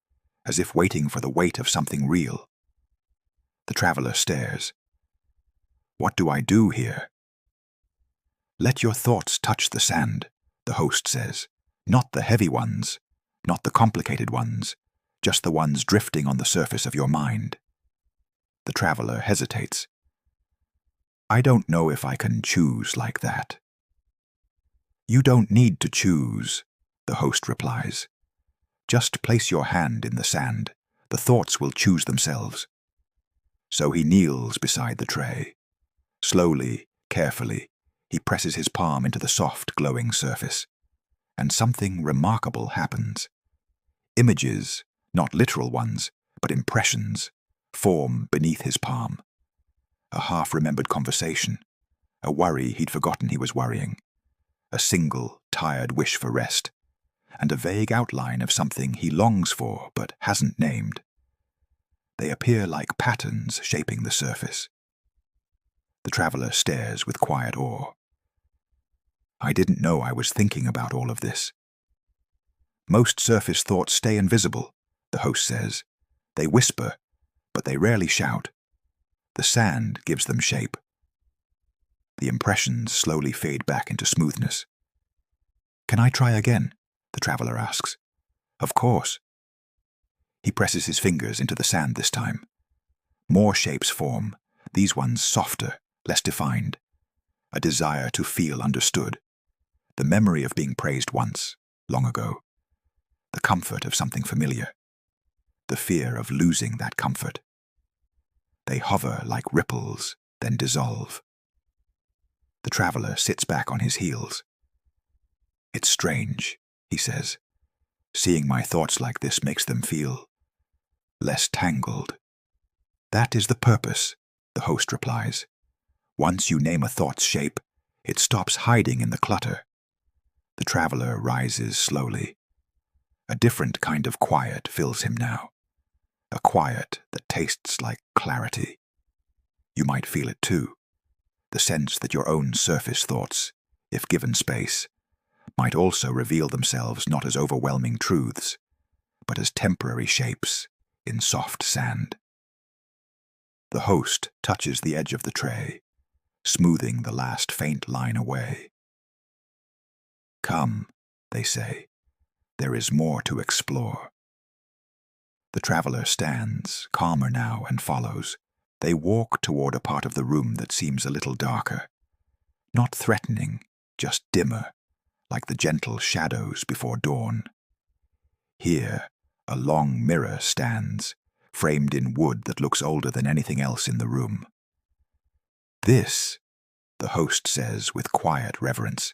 as if waiting for the weight of something real. The traveler stares. What do I do here? Let your thoughts touch the sand, the host says. Not the heavy ones, not the complicated ones, just the ones drifting on the surface of your mind. The traveler hesitates. I don't know if I can choose like that. You don't need to choose, the host replies. Just place your hand in the sand. The thoughts will choose themselves. So he kneels beside the tray. Slowly, carefully, he presses his palm into the soft, glowing surface. And something remarkable happens. Images, not literal ones, but impressions, form beneath his palm. A half-remembered conversation, a worry he'd forgotten he was worrying, a single, tired wish for rest, and a vague outline of something he longs for but hasn't named. They appear like patterns shaping the surface. The traveler stares with quiet awe. I didn't know I was thinking about all of this. Most surface thoughts stay invisible, the host says. They whisper, but they rarely shout. The sand gives them shape. The impressions slowly fade back into smoothness. Can I try again? The traveler asks. Of course. He presses his fingers into the sand this time. More shapes form, these ones softer, less defined. A desire to feel understood. The memory of being praised once, long ago. The comfort of something familiar. The fear of losing that comfort. They hover like ripples, then dissolve. The traveler sits back on his heels. It's strange, he says. Seeing my thoughts like this makes them feel less tangled. That is the purpose, the host replies. Once you name a thought's shape, it stops hiding in the clutter. The traveler rises slowly. A different kind of quiet fills him now. A quiet that tastes like clarity. You might feel it too. The sense that your own surface thoughts, if given space, might also reveal themselves not as overwhelming truths, but as temporary shapes in soft sand. The host touches the edge of the tray, smoothing the last faint line away. Come, they say, there is more to explore. The traveler stands, calmer now, and follows. They walk toward a part of the room that seems a little darker. Not threatening, just dimmer, like the gentle shadows before dawn. Here, a long mirror stands, framed in wood that looks older than anything else in the room. This, the host says with quiet reverence,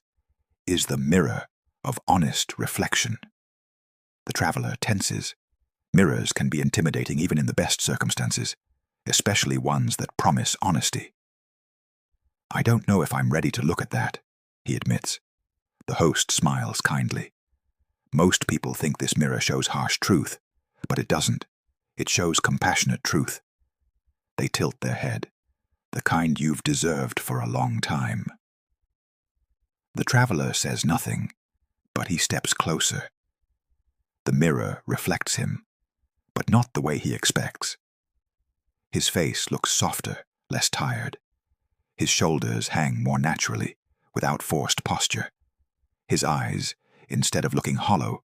is the mirror of honest reflection. The traveler tenses. Mirrors can be intimidating even in the best circumstances, especially ones that promise honesty. I don't know if I'm ready to look at that, he admits. The host smiles kindly. Most people think this mirror shows harsh truth, but it doesn't. It shows compassionate truth. They tilt their head, the kind you've deserved for a long time. The traveler says nothing, but he steps closer. The mirror reflects him, but not the way he expects. His face looks softer, less tired. His shoulders hang more naturally, without forced posture. His eyes, instead of looking hollow,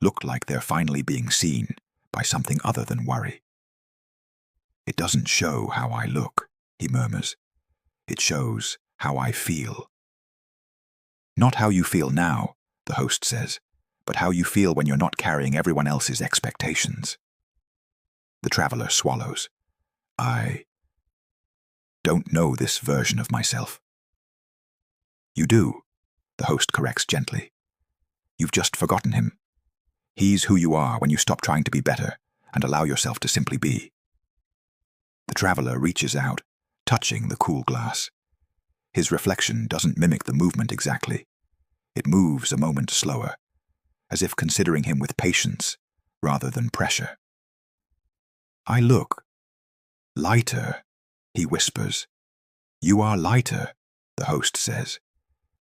look like they're finally being seen by something other than worry. "It doesn't show how I look," he murmurs. "It shows how I feel." "Not how you feel now," the host says, "but how you feel when you're not carrying everyone else's expectations." The traveler swallows. "I don't know this version of myself." "You do," the host corrects gently. "You've just forgotten him. He's who you are when you stop trying to be better and allow yourself to simply be." The traveler reaches out, touching the cool glass. His reflection doesn't mimic the movement exactly. It moves a moment slower, as if considering him with patience rather than pressure. "I look lighter," he whispers. "You are lighter," the host says.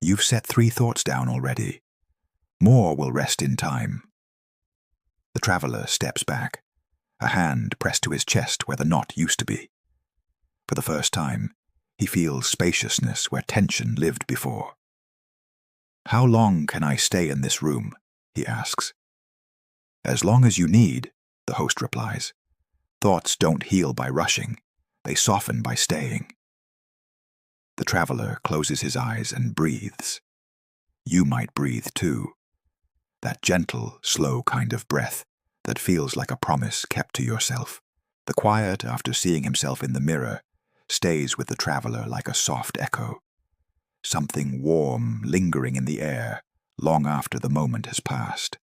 "You've set 3 thoughts down already. More will rest in time." The traveler steps back, a hand pressed to his chest where the knot used to be. For the first time, he feels spaciousness where tension lived before. "How long can I stay in this room?" he asks. "As long as you need," the host replies. "Thoughts don't heal by rushing. They soften by staying." The traveler closes his eyes and breathes. You might breathe too. That gentle, slow kind of breath that feels like a promise kept to yourself. The quiet after seeing himself in the mirror stays with the traveler like a soft echo. Something warm lingering in the air long after the moment has passed.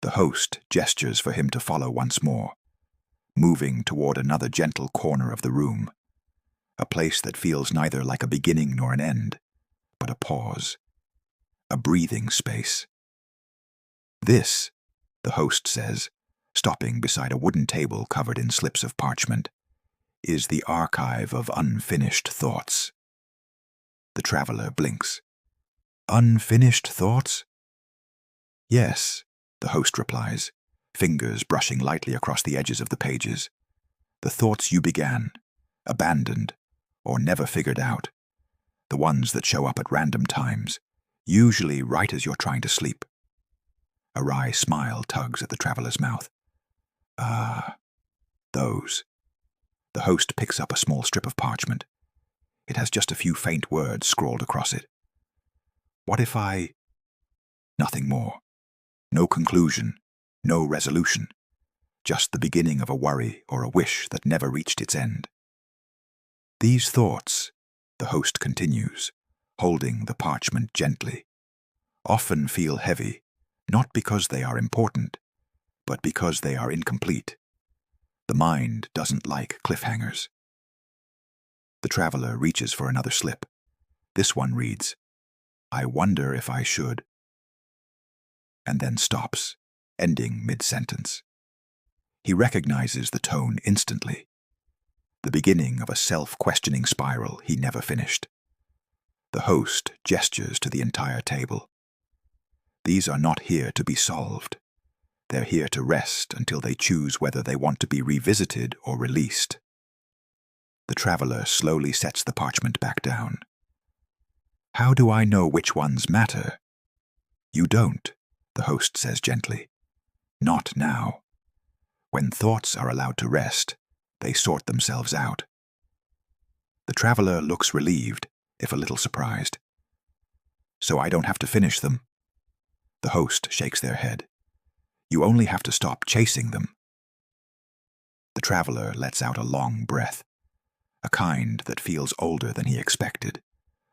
The host gestures for him to follow once more, moving toward another gentle corner of the room, a place that feels neither like a beginning nor an end, but a pause, a breathing space. "This," the host says, stopping beside a wooden table covered in slips of parchment, "is the archive of unfinished thoughts." The traveler blinks. "Unfinished thoughts?" "Yes," the host replies, fingers brushing lightly across the edges of the pages. "The thoughts you began, abandoned, or never figured out. The ones that show up at random times, usually right as you're trying to sleep." A wry smile tugs at the traveler's mouth. "Ah, those." The host picks up a small strip of parchment. It has just a few faint words scrawled across it. "What if I—" Nothing more. No conclusion, no resolution. Just the beginning of a worry or a wish that never reached its end. "These thoughts," the host continues, holding the parchment gently, "often feel heavy, not because they are important, but because they are incomplete. The mind doesn't like cliffhangers." The traveler reaches for another slip. This one reads, "I wonder if I should," and then stops, ending mid-sentence. He recognizes the tone instantly, the beginning of a self-questioning spiral he never finished. The host gestures to the entire table. "These are not here to be solved. They're here to rest until they choose whether they want to be revisited or released." The traveler slowly sets the parchment back down. "How do I know which ones matter?" "You don't," the host says gently. "Not now. When thoughts are allowed to rest, they sort themselves out." The traveler looks relieved, if a little surprised. "So I don't have to finish them?" The host shakes their head. "You only have to stop chasing them." The traveler lets out a long breath, a kind that feels older than he expected,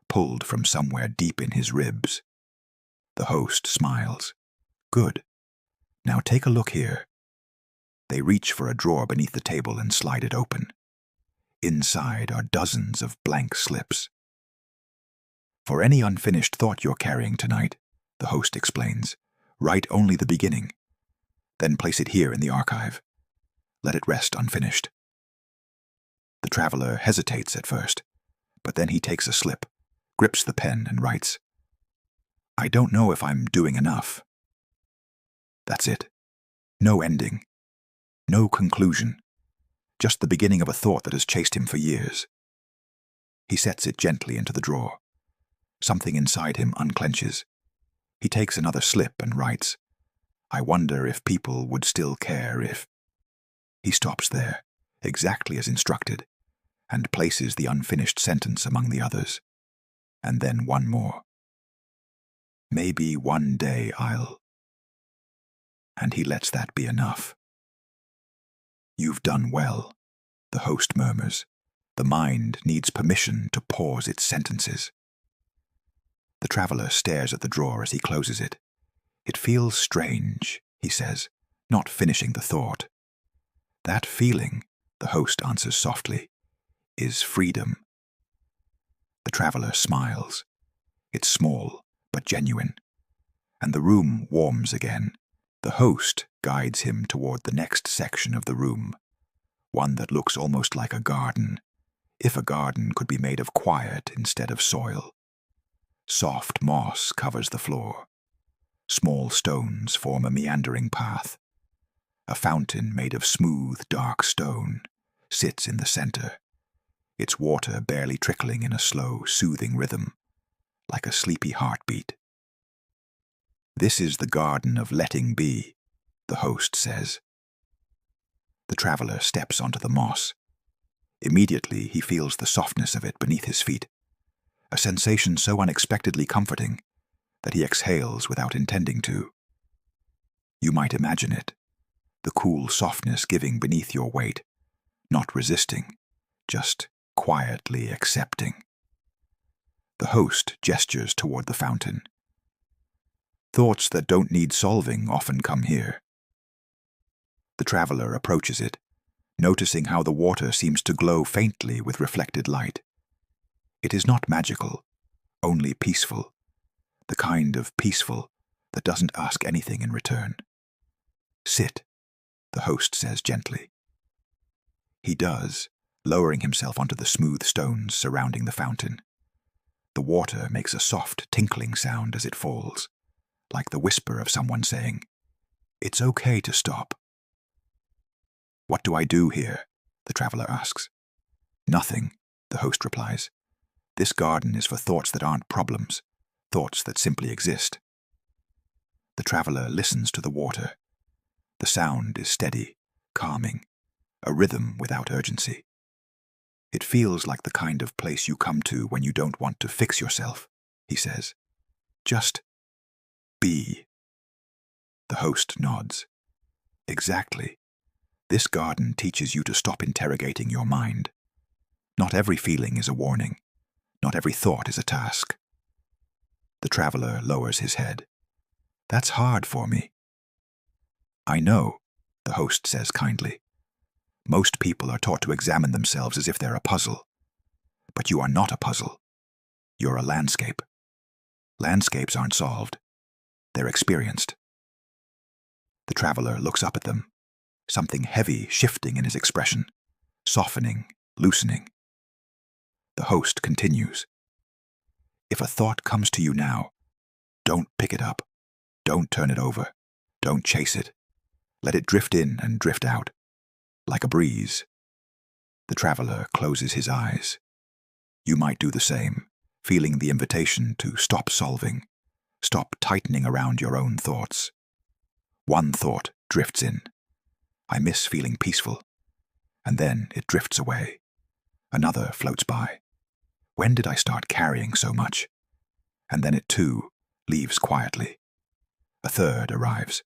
pulled from somewhere deep in his ribs. The host smiles. "Good. Now take a look here." They reach for a drawer beneath the table and slide it open. Inside are dozens of blank slips. For any unfinished thought you're carrying tonight, the host explains, write only the beginning. Then place it here in the archive. Let it rest unfinished. The traveler hesitates at first, but then he takes a slip, grips the pen and writes, I don't know if I'm doing enough. That's it. No ending. No conclusion. Just the beginning of a thought that has chased him for years. He sets it gently into the drawer. Something inside him unclenches. He takes another slip and writes, I wonder if people would still care if... He stops there, exactly as instructed, and places the unfinished sentence among the others. And then one more. Maybe one day I'll... And he lets that be enough. You've done well, the host murmurs. The mind needs permission to pause its sentences. The traveler stares at the drawer as he closes it. It feels strange, he says, not finishing the thought. That feeling, the host answers softly, is freedom. The traveler smiles. It's small, but genuine. And the room warms again. The host guides him toward the next section of the room, one that looks almost like a garden, if a garden could be made of quiet instead of soil. Soft moss covers the floor. Small stones form a meandering path. A fountain made of smooth, dark stone sits in the center, its water barely trickling in a slow, soothing rhythm, like a sleepy heartbeat. This is the garden of letting be, the host says. The traveler steps onto the moss. Immediately he feels the softness of it beneath his feet, a sensation so unexpectedly comforting that he exhales without intending to. You might imagine it, the cool softness giving beneath your weight, not resisting, just quietly accepting. The host gestures toward the fountain. Thoughts that don't need solving often come here. The traveler approaches it, noticing how the water seems to glow faintly with reflected light. It is not magical, only peaceful, the kind of peaceful that doesn't ask anything in return. Sit, the host says gently. He does, lowering himself onto the smooth stones surrounding the fountain. The water makes a soft, tinkling sound as it falls, like the whisper of someone saying, "It's okay to stop." "What do I do here?" the traveler asks. "Nothing," the host replies. "This garden is for thoughts that aren't problems, thoughts that simply exist." The traveler listens to the water. The sound is steady, calming, a rhythm without urgency. "It feels like the kind of place you come to when you don't want to fix yourself," he says. "Just be." The host nods. "Exactly. This garden teaches you to stop interrogating your mind. Not every feeling is a warning. Not every thought is a task." The traveler lowers his head. "That's hard for me." "I know," the host says kindly. "Most people are taught to examine themselves as if they're a puzzle. But you are not a puzzle. You're a landscape. Landscapes aren't solved. They're experienced." The traveler looks up at them, something heavy shifting in his expression, softening, loosening. The host continues. "If a thought comes to you now, don't pick it up. Don't turn it over. Don't chase it. Let it drift in and drift out, like a breeze." The traveler closes his eyes. You might do the same, feeling the invitation to stop solving, stop tightening around your own thoughts. One thought drifts in. "I miss feeling peaceful." And then it drifts away. Another floats by. "When did I start carrying so much?" And then it too leaves quietly. A third arrives.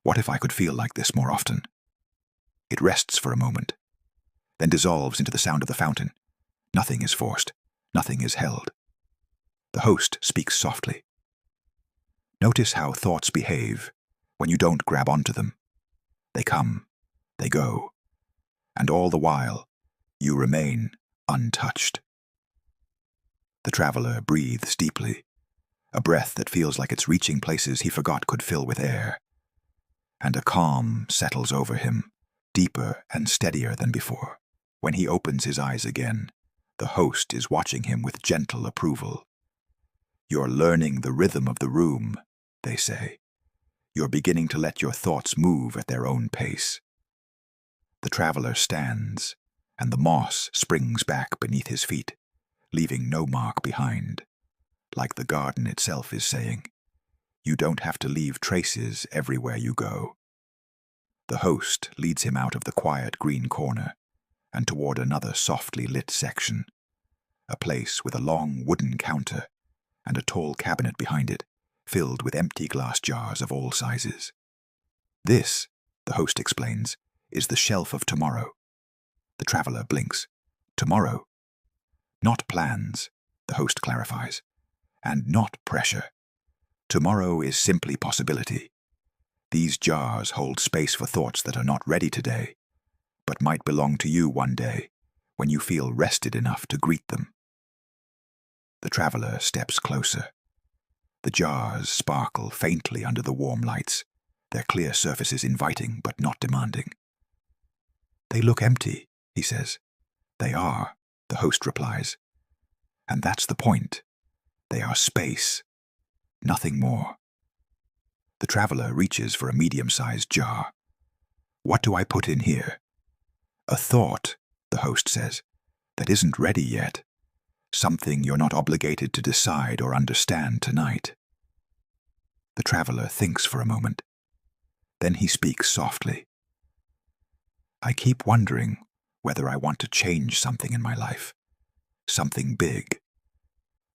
"What if I could feel like this more often?" It rests for a moment, then dissolves into the sound of the fountain. Nothing is forced. Nothing is held. The host speaks softly. "Notice how thoughts behave when you don't grab onto them. They come, they go, and all the while, you remain untouched." The traveler breathes deeply, a breath that feels like it's reaching places he forgot could fill with air. And a calm settles over him, deeper and steadier than before. When he opens his eyes again, the host is watching him with gentle approval. "You're learning the rhythm of the room," they say. "You're beginning to let your thoughts move at their own pace." The traveler stands, and the moss springs back beneath his feet, leaving no mark behind. Like the garden itself is saying, "You don't have to leave traces everywhere you go." The host leads him out of the quiet green corner and toward another softly lit section, a place with a long wooden counter and a tall cabinet behind it, filled with empty glass jars of all sizes. "This," the host explains, "is the shelf of tomorrow." The traveler blinks. "Tomorrow?" "Not plans," the host clarifies, "and not pressure. Tomorrow is simply possibility. These jars hold space for thoughts that are not ready today, but might belong to you one day when you feel rested enough to greet them." The traveler steps closer. The jars sparkle faintly under the warm lights, their clear surfaces inviting but not demanding. "They look empty," he says. "They are," the host replies. "And that's the point. They are space, nothing more." The traveler reaches for a medium-sized jar. "What do I put in here?" "A thought," the host says, "that isn't ready yet. Something you're not obligated to decide or understand tonight." The traveler thinks for a moment. Then he speaks softly. "I keep wondering whether I want to change something in my life, something big,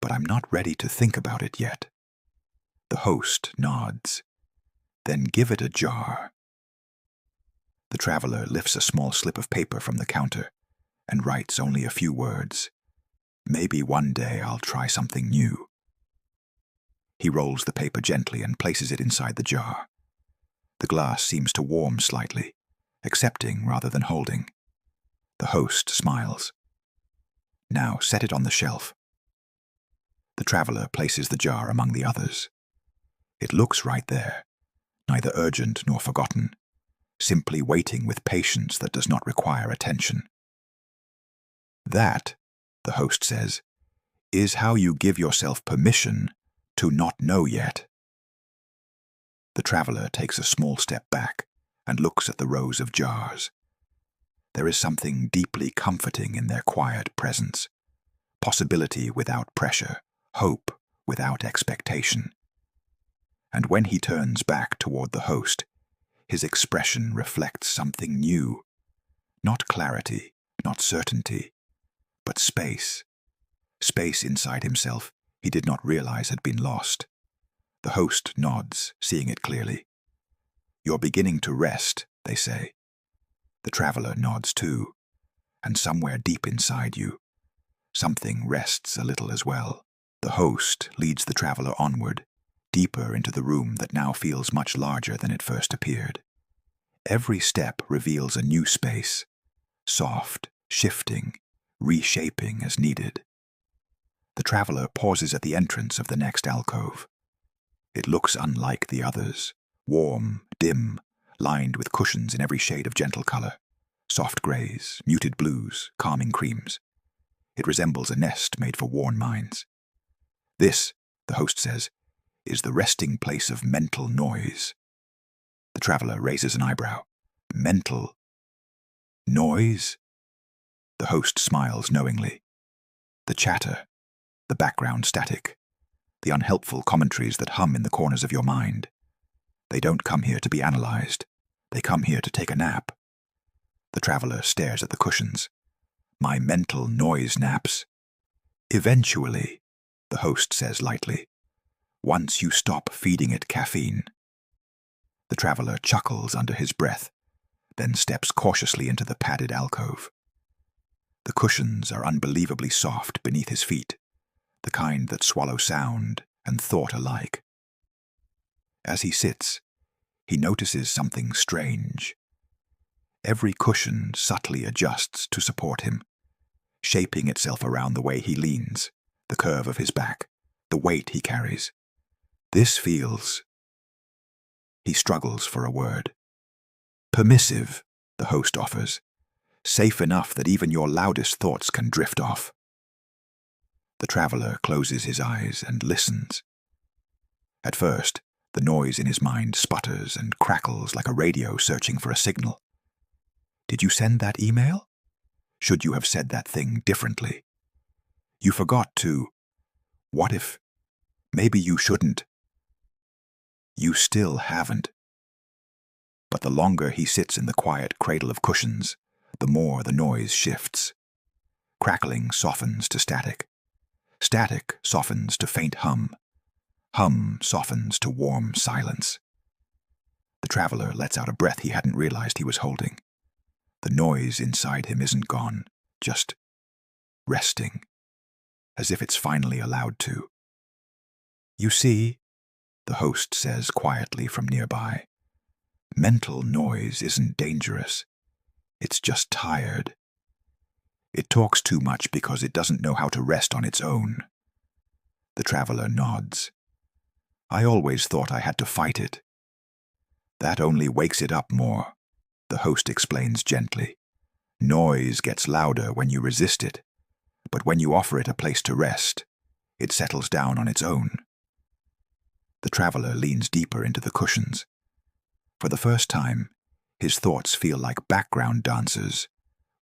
but I'm not ready to think about it yet." The host nods. "Then give it a jar." The traveler lifts a small slip of paper from the counter and writes only a few words. "Maybe one day I'll try something new." He rolls the paper gently and places it inside the jar. The glass seems to warm slightly, accepting rather than holding. The host smiles. "Now set it on the shelf." The traveler places the jar among the others. It looks right there, neither urgent nor forgotten, simply waiting with patience that does not require attention. "That," the host says, "is how you give yourself permission to not know yet." The traveler takes a small step back and looks at the rows of jars. There is something deeply comforting in their quiet presence, possibility without pressure, hope without expectation. And when he turns back toward the host, his expression reflects something new. Not clarity, not certainty, but space. Space inside himself he did not realize had been lost. The host nods, seeing it clearly. "You're beginning to rest," they say. The traveler nods too, and somewhere deep inside you, something rests a little as well. The host leads the traveler onward, deeper into the room that now feels much larger than it first appeared. Every step reveals a new space, soft, shifting, reshaping as needed. The traveler pauses at the entrance of the next alcove. It looks unlike the others, warm, dim, lined with cushions in every shade of gentle color, soft grays, muted blues, calming creams. It resembles a nest made for worn minds. "This," the host says, "is the resting place of mental noise." The traveler raises an eyebrow. "Mental noise?" The host smiles knowingly. "The chatter, the background static, the unhelpful commentaries that hum in the corners of your mind. They don't come here to be analyzed. They come here to take a nap." The traveler stares at the cushions. "My mental noise naps." "Eventually," the host says lightly, "once you stop feeding it caffeine." The traveler chuckles under his breath, then steps cautiously into the padded alcove. The cushions are unbelievably soft beneath his feet, the kind that swallow sound and thought alike. As he sits, he notices something strange. Every cushion subtly adjusts to support him, shaping itself around the way he leans, the curve of his back, the weight he carries. This feels... He struggles for a word. Permissive, the host offers. Safe enough that even your loudest thoughts can drift off. The traveler closes his eyes and listens. At first, the noise in his mind sputters and crackles like a radio searching for a signal. Did you send that email? Should you have said that thing differently? You forgot to... What if... Maybe you shouldn't. You still haven't. But the longer he sits in the quiet cradle of cushions, the more the noise shifts. Crackling softens to static. Static softens to faint hum. Hum softens to warm silence. The traveler lets out a breath he hadn't realized he was holding. The noise inside him isn't gone, just resting, as if it's finally allowed to. You see, the host says quietly from nearby, mental noise isn't dangerous. It's just tired. It talks too much because it doesn't know how to rest on its own. The traveler nods. I always thought I had to fight it. That only wakes it up more, the host explains gently. Noise gets louder when you resist it, but when you offer it a place to rest, it settles down on its own. The traveler leans deeper into the cushions. For the first time, his thoughts feel like background dancers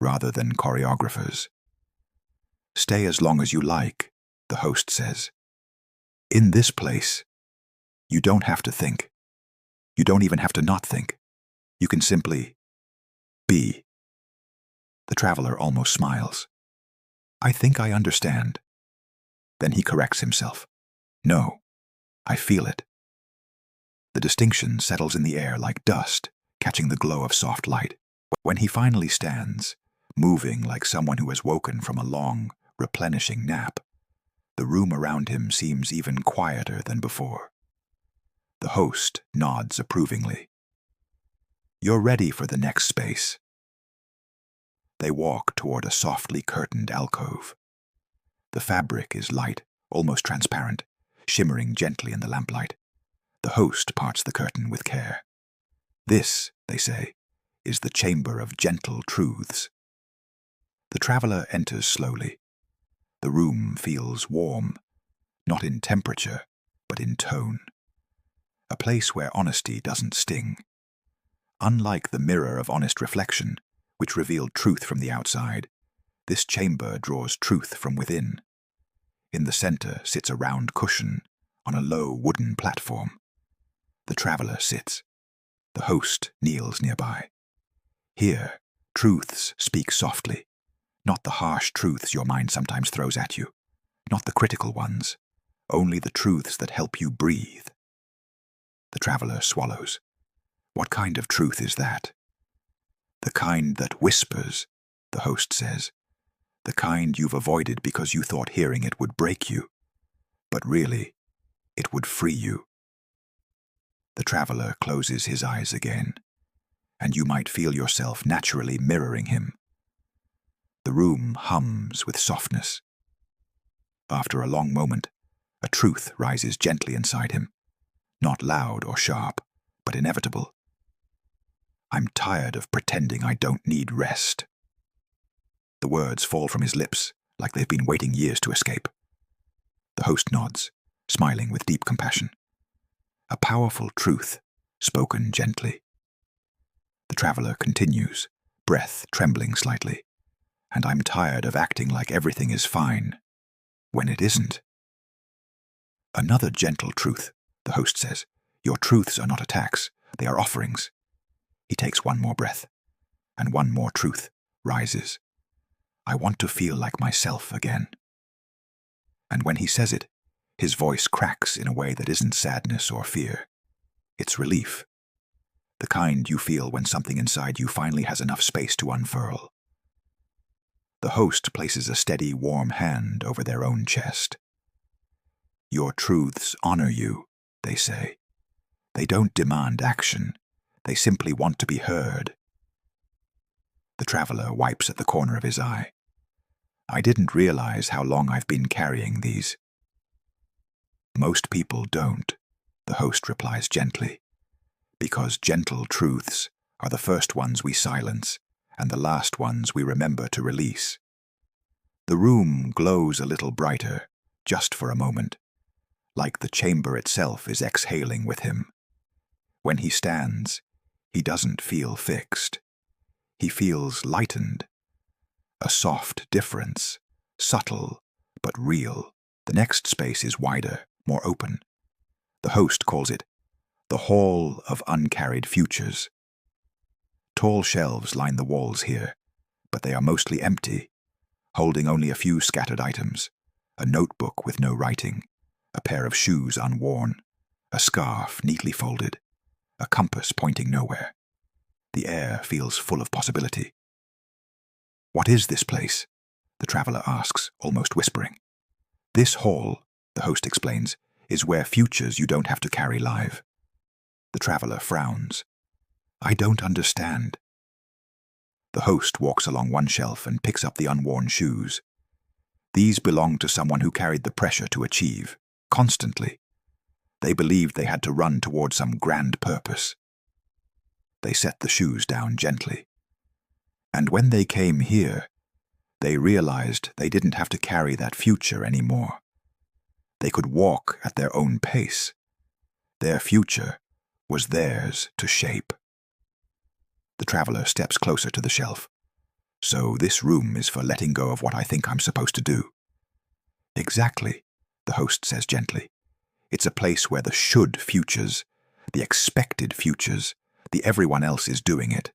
rather than choreographers. Stay as long as you like, the host says. In this place, you don't have to think. You don't even have to not think. You can simply be. The traveler almost smiles. I think I understand. Then he corrects himself. No, I feel it. The distinction settles in the air like dust, catching the glow of soft light. When he finally stands, moving like someone who has woken from a long, replenishing nap, the room around him seems even quieter than before. The host nods approvingly. You're ready for the next space. They walk toward a softly curtained alcove. The fabric is light, almost transparent, shimmering gently in the lamplight. The host parts the curtain with care. This, they say, is the chamber of gentle truths. The traveler enters slowly. The room feels warm, not in temperature, but in tone. A place where honesty doesn't sting. Unlike the mirror of honest reflection, which revealed truth from the outside, this chamber draws truth from within. In the center sits a round cushion on a low wooden platform. The traveler sits. The host kneels nearby. Here, truths speak softly, not the harsh truths your mind sometimes throws at you, not the critical ones, only the truths that help you breathe. The traveler swallows. What kind of truth is that? The kind that whispers, the host says. The kind you've avoided because you thought hearing it would break you. But really, it would free you. The traveler closes his eyes again, and you might feel yourself naturally mirroring him. The room hums with softness. After a long moment, a truth rises gently inside him, not loud or sharp, but inevitable. I'm tired of pretending I don't need rest. The words fall from his lips like they've been waiting years to escape. The host nods, smiling with deep compassion. A powerful truth, spoken gently. The traveler continues, breath trembling slightly. And I'm tired of acting like everything is fine, when it isn't. Another gentle truth, the host says. Your truths are not attacks, they are offerings. He takes one more breath, and one more truth rises. I want to feel like myself again. And when he says it, his voice cracks in a way that isn't sadness or fear. It's relief. The kind you feel when something inside you finally has enough space to unfurl. The host places a steady, warm hand over their own chest. Your truths honor you, they say. They don't demand action. They simply want to be heard. The traveler wipes at the corner of his eye. I didn't realize how long I've been carrying these. Most people don't, the host replies gently, because gentle truths are the first ones we silence and the last ones we remember to release. The room glows a little brighter, just for a moment, like the chamber itself is exhaling with him. When he stands, he doesn't feel fixed. He feels lightened. A soft difference, subtle but real. The next space is wider, more open. The host calls it the Hall of Uncarried Futures. Tall shelves line the walls here, but they are mostly empty, holding only a few scattered items: a notebook with no writing, a pair of shoes unworn, a scarf neatly folded, a compass pointing nowhere. The air feels full of possibility. "What is this place?" the traveler asks, almost whispering. "This hall," the host explains, "is where futures you don't have to carry live." The traveler frowns. "I don't understand." The host walks along one shelf and picks up the unworn shoes. These belonged to someone who carried the pressure to achieve, constantly. They believed they had to run toward some grand purpose. They set the shoes down gently. And when they came here, they realized they didn't have to carry that future anymore. They could walk at their own pace. Their future was theirs to shape. The traveler steps closer to the shelf. "So this room is for letting go of what I think I'm supposed to do." "Exactly," the host says gently. "It's a place where the should futures, the expected futures, the everyone else is doing it,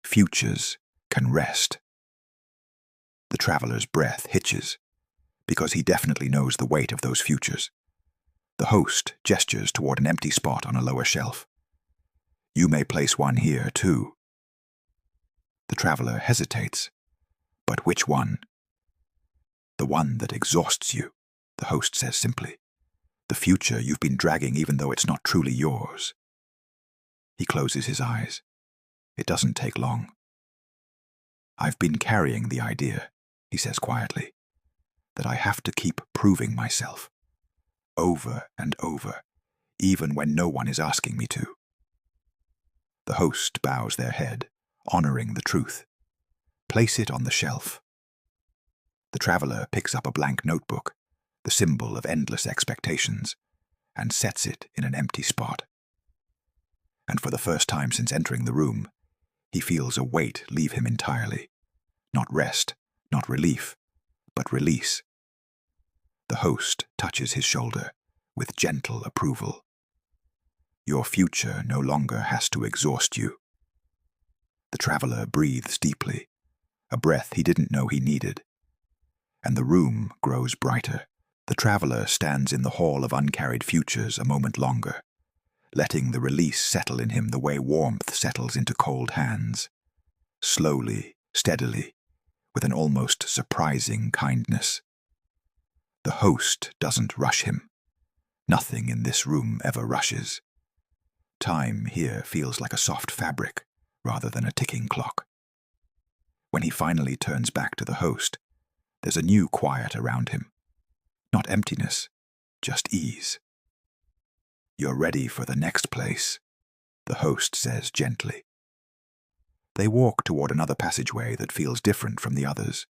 futures can rest." The traveler's breath hitches, because he definitely knows the weight of those futures. The host gestures toward an empty spot on a lower shelf. "You may place one here, too." The traveler hesitates. "But which one?" "The one that exhausts you," the host says simply. "The future you've been dragging even though it's not truly yours." He closes his eyes. It doesn't take long. "I've been carrying the idea," he says quietly, "that I have to keep proving myself, over and over, even when no one is asking me to." The host bows their head, honoring the truth. "Place it on the shelf." The traveler picks up a blank notebook, the symbol of endless expectations, and sets it in an empty spot. And for the first time since entering the room, he feels a weight leave him entirely. Not rest, not relief, but release. The host touches his shoulder with gentle approval. "Your future no longer has to exhaust you." The traveler breathes deeply, a breath he didn't know he needed. And the room grows brighter. The traveler stands in the Hall of Uncarried Futures a moment longer, letting the release settle in him the way warmth settles into cold hands. Slowly, steadily, with an almost surprising kindness. The host doesn't rush him. Nothing in this room ever rushes. Time here feels like a soft fabric, rather than a ticking clock. When he finally turns back to the host, there's a new quiet around him. Not emptiness, just ease. "You're ready for the next place," the host says gently. They walk toward another passageway that feels different from the others.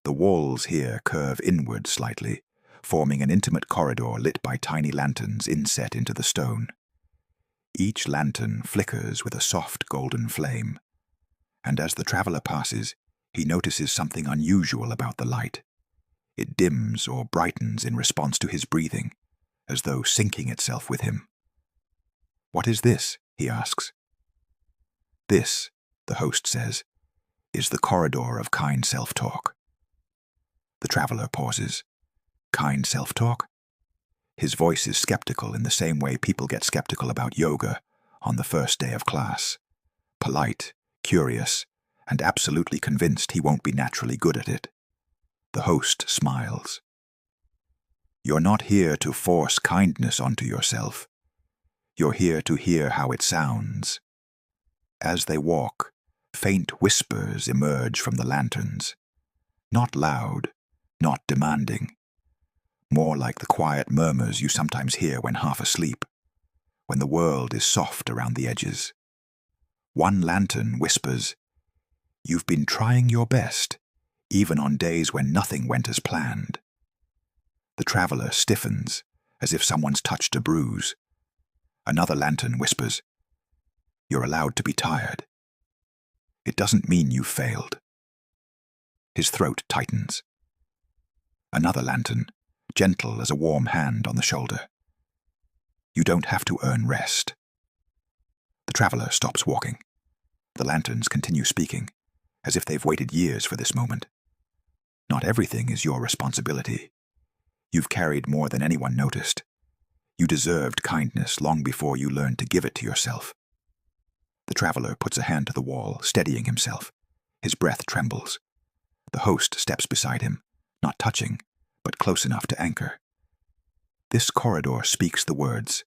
The walls here curve inward slightly, forming an intimate corridor lit by tiny lanterns inset into the stone. Each lantern flickers with a soft golden flame, and as the traveler passes, he notices something unusual about the light. It dims or brightens in response to his breathing, as though syncing itself with him. "What is this?" he asks. "This," the host says, "is the corridor of kind self-talk." The traveler pauses. "Kind self-talk?" His voice is skeptical in the same way people get skeptical about yoga on the first day of class. Polite, curious, and absolutely convinced he won't be naturally good at it. The host smiles. "You're not here to force kindness onto yourself. You're here to hear how it sounds." As they walk, faint whispers emerge from the lanterns. Not loud, not demanding. More like the quiet murmurs you sometimes hear when half asleep, when the world is soft around the edges. One lantern whispers, "You've been trying your best, even on days when nothing went as planned." The traveler stiffens, as if someone's touched a bruise. Another lantern whispers, "You're allowed to be tired. It doesn't mean you've failed." His throat tightens. Another lantern, gentle as a warm hand on the shoulder, "You don't have to earn rest." The traveler stops walking. The lanterns continue speaking, as if they've waited years for this moment. Not everything is your responsibility. You've carried more than anyone noticed. You deserved kindness long before you learned to give it to yourself. The traveler puts a hand to the wall, steadying himself. His breath trembles. The host steps beside him, not touching, but close enough to anchor. This corridor speaks the words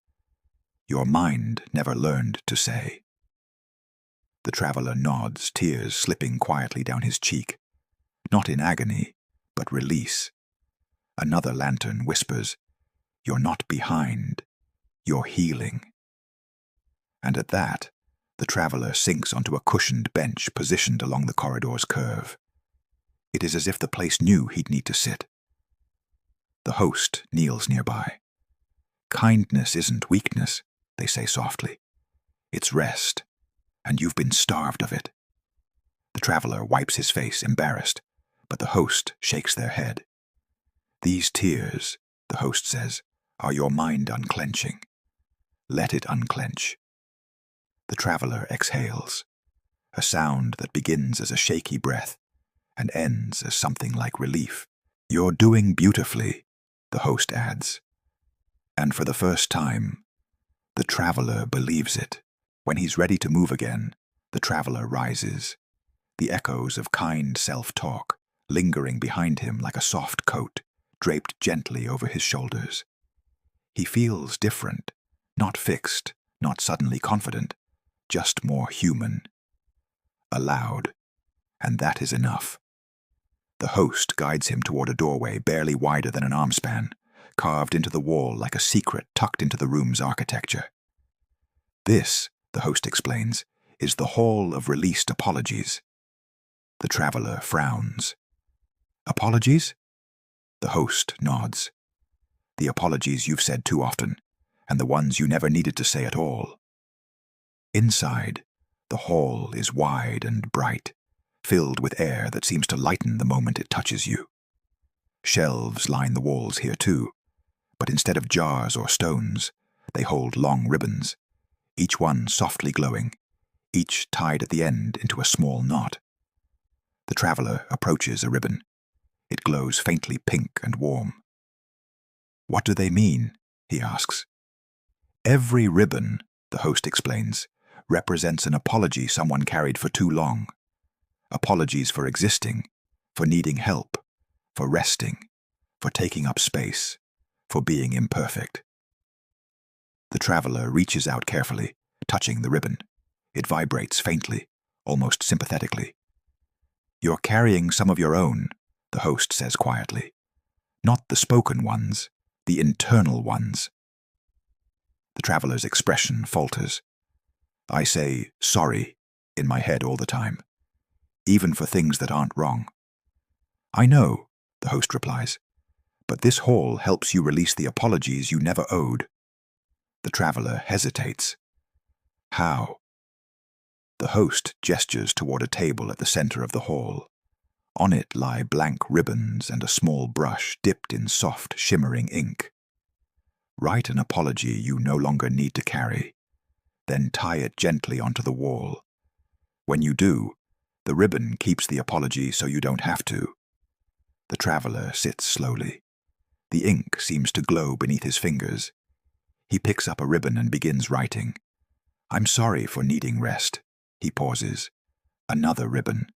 your mind never learned to say. The traveler nods, tears slipping quietly down his cheek. Not in agony, but release. Another lantern whispers, "You're not behind, you're healing." And at that, the traveler sinks onto a cushioned bench positioned along the corridor's curve. It is as if the place knew he'd need to sit. The host kneels nearby. "Kindness isn't weakness," they say softly. "It's rest, and you've been starved of it." The traveler wipes his face, embarrassed, but the host shakes their head. "These tears," the host says, "are your mind unclenching. Let it unclench." The traveler exhales, a sound that begins as a shaky breath and ends as something like relief. "You're doing beautifully," the host adds. And for the first time, the traveler believes it. When he's ready to move again, the traveler rises, the echoes of kind self-talk lingering behind him like a soft coat, draped gently over his shoulders. He feels different, not fixed, not suddenly confident, just more human. Allowed, and that is enough. The host guides him toward a doorway barely wider than an arm span, carved into the wall like a secret tucked into the room's architecture. "This," the host explains, "is the Hall of Released Apologies." The traveler frowns. "Apologies?" The host nods. "The apologies you've said too often, and the ones you never needed to say at all." Inside, the hall is wide and bright, filled with air that seems to lighten the moment it touches you. Shelves line the walls here too, but instead of jars or stones, they hold long ribbons, each one softly glowing, each tied at the end into a small knot. The traveler approaches a ribbon. It glows faintly pink and warm. "What do they mean?" he asks. "Every ribbon," the host explains, "represents an apology someone carried for too long. Apologies for existing, for needing help, for resting, for taking up space, for being imperfect." The traveler reaches out carefully, touching the ribbon. It vibrates faintly, almost sympathetically. "You're carrying some of your own," the host says quietly. "Not the spoken ones, the internal ones." The traveler's expression falters. "I say sorry in my head all the time, even for things that aren't wrong." "I know," the host replies, "but this hall helps you release the apologies you never owed." The traveler hesitates. "How?" The host gestures toward a table at the center of the hall. On it lie blank ribbons and a small brush dipped in soft, shimmering ink. "Write an apology you no longer need to carry, then tie it gently onto the wall. When you do, the ribbon keeps the apology so you don't have to." The traveler sits slowly. The ink seems to glow beneath his fingers. He picks up a ribbon and begins writing. "I'm sorry for needing rest." He pauses. Another ribbon.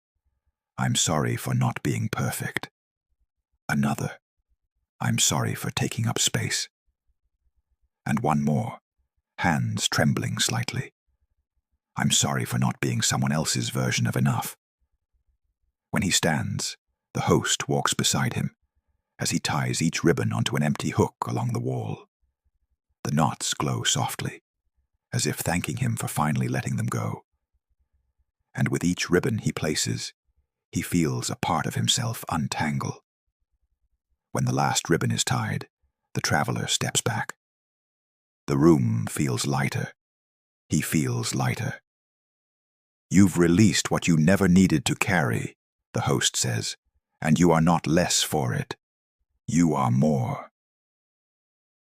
"I'm sorry for not being perfect." Another. "I'm sorry for taking up space." And one more, hands trembling slightly. "I'm sorry for not being someone else's version of enough." When he stands, The host walks beside him as he ties each ribbon onto an empty hook along the wall. The knots glow softly, as if thanking him for finally letting them go. And with each ribbon he places, he feels a part of himself untangle. When the last ribbon is tied, the traveler steps back. The room feels lighter. He feels lighter. "You've released what you never needed to carry," the host says, "and you are not less for it. You are more."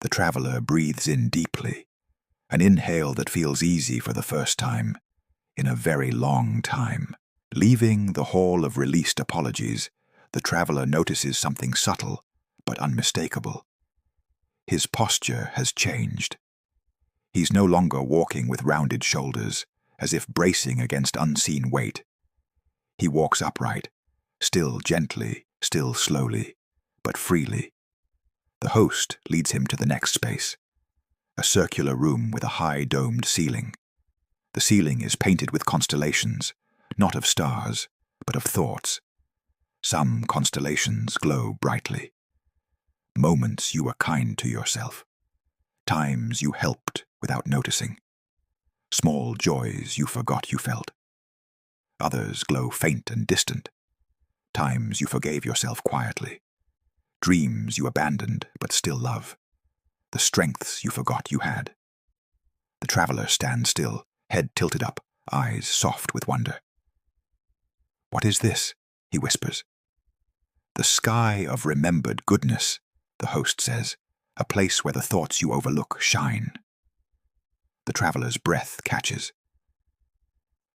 The traveler breathes in deeply, an inhale that feels easy for the first time in a very long time. Leaving the hall of released apologies, the traveler notices something subtle but unmistakable. His posture has changed. He's no longer walking with rounded shoulders, as if bracing against unseen weight. He walks upright, still gently, still slowly, but freely. The host leads him to the next space, a circular room with a high domed ceiling. The ceiling is painted with constellations, not of stars, but of thoughts. Some constellations glow brightly. Moments you were kind to yourself. Times you helped without noticing. Small joys you forgot you felt. Others glow faint and distant. Times you forgave yourself quietly. Dreams you abandoned but still love. The strengths you forgot you had. The traveler stands still, head tilted up, eyes soft with wonder. "What is this?" he whispers. "The sky of remembered goodness," the host says, "a place where the thoughts you overlook shine." The traveler's breath catches.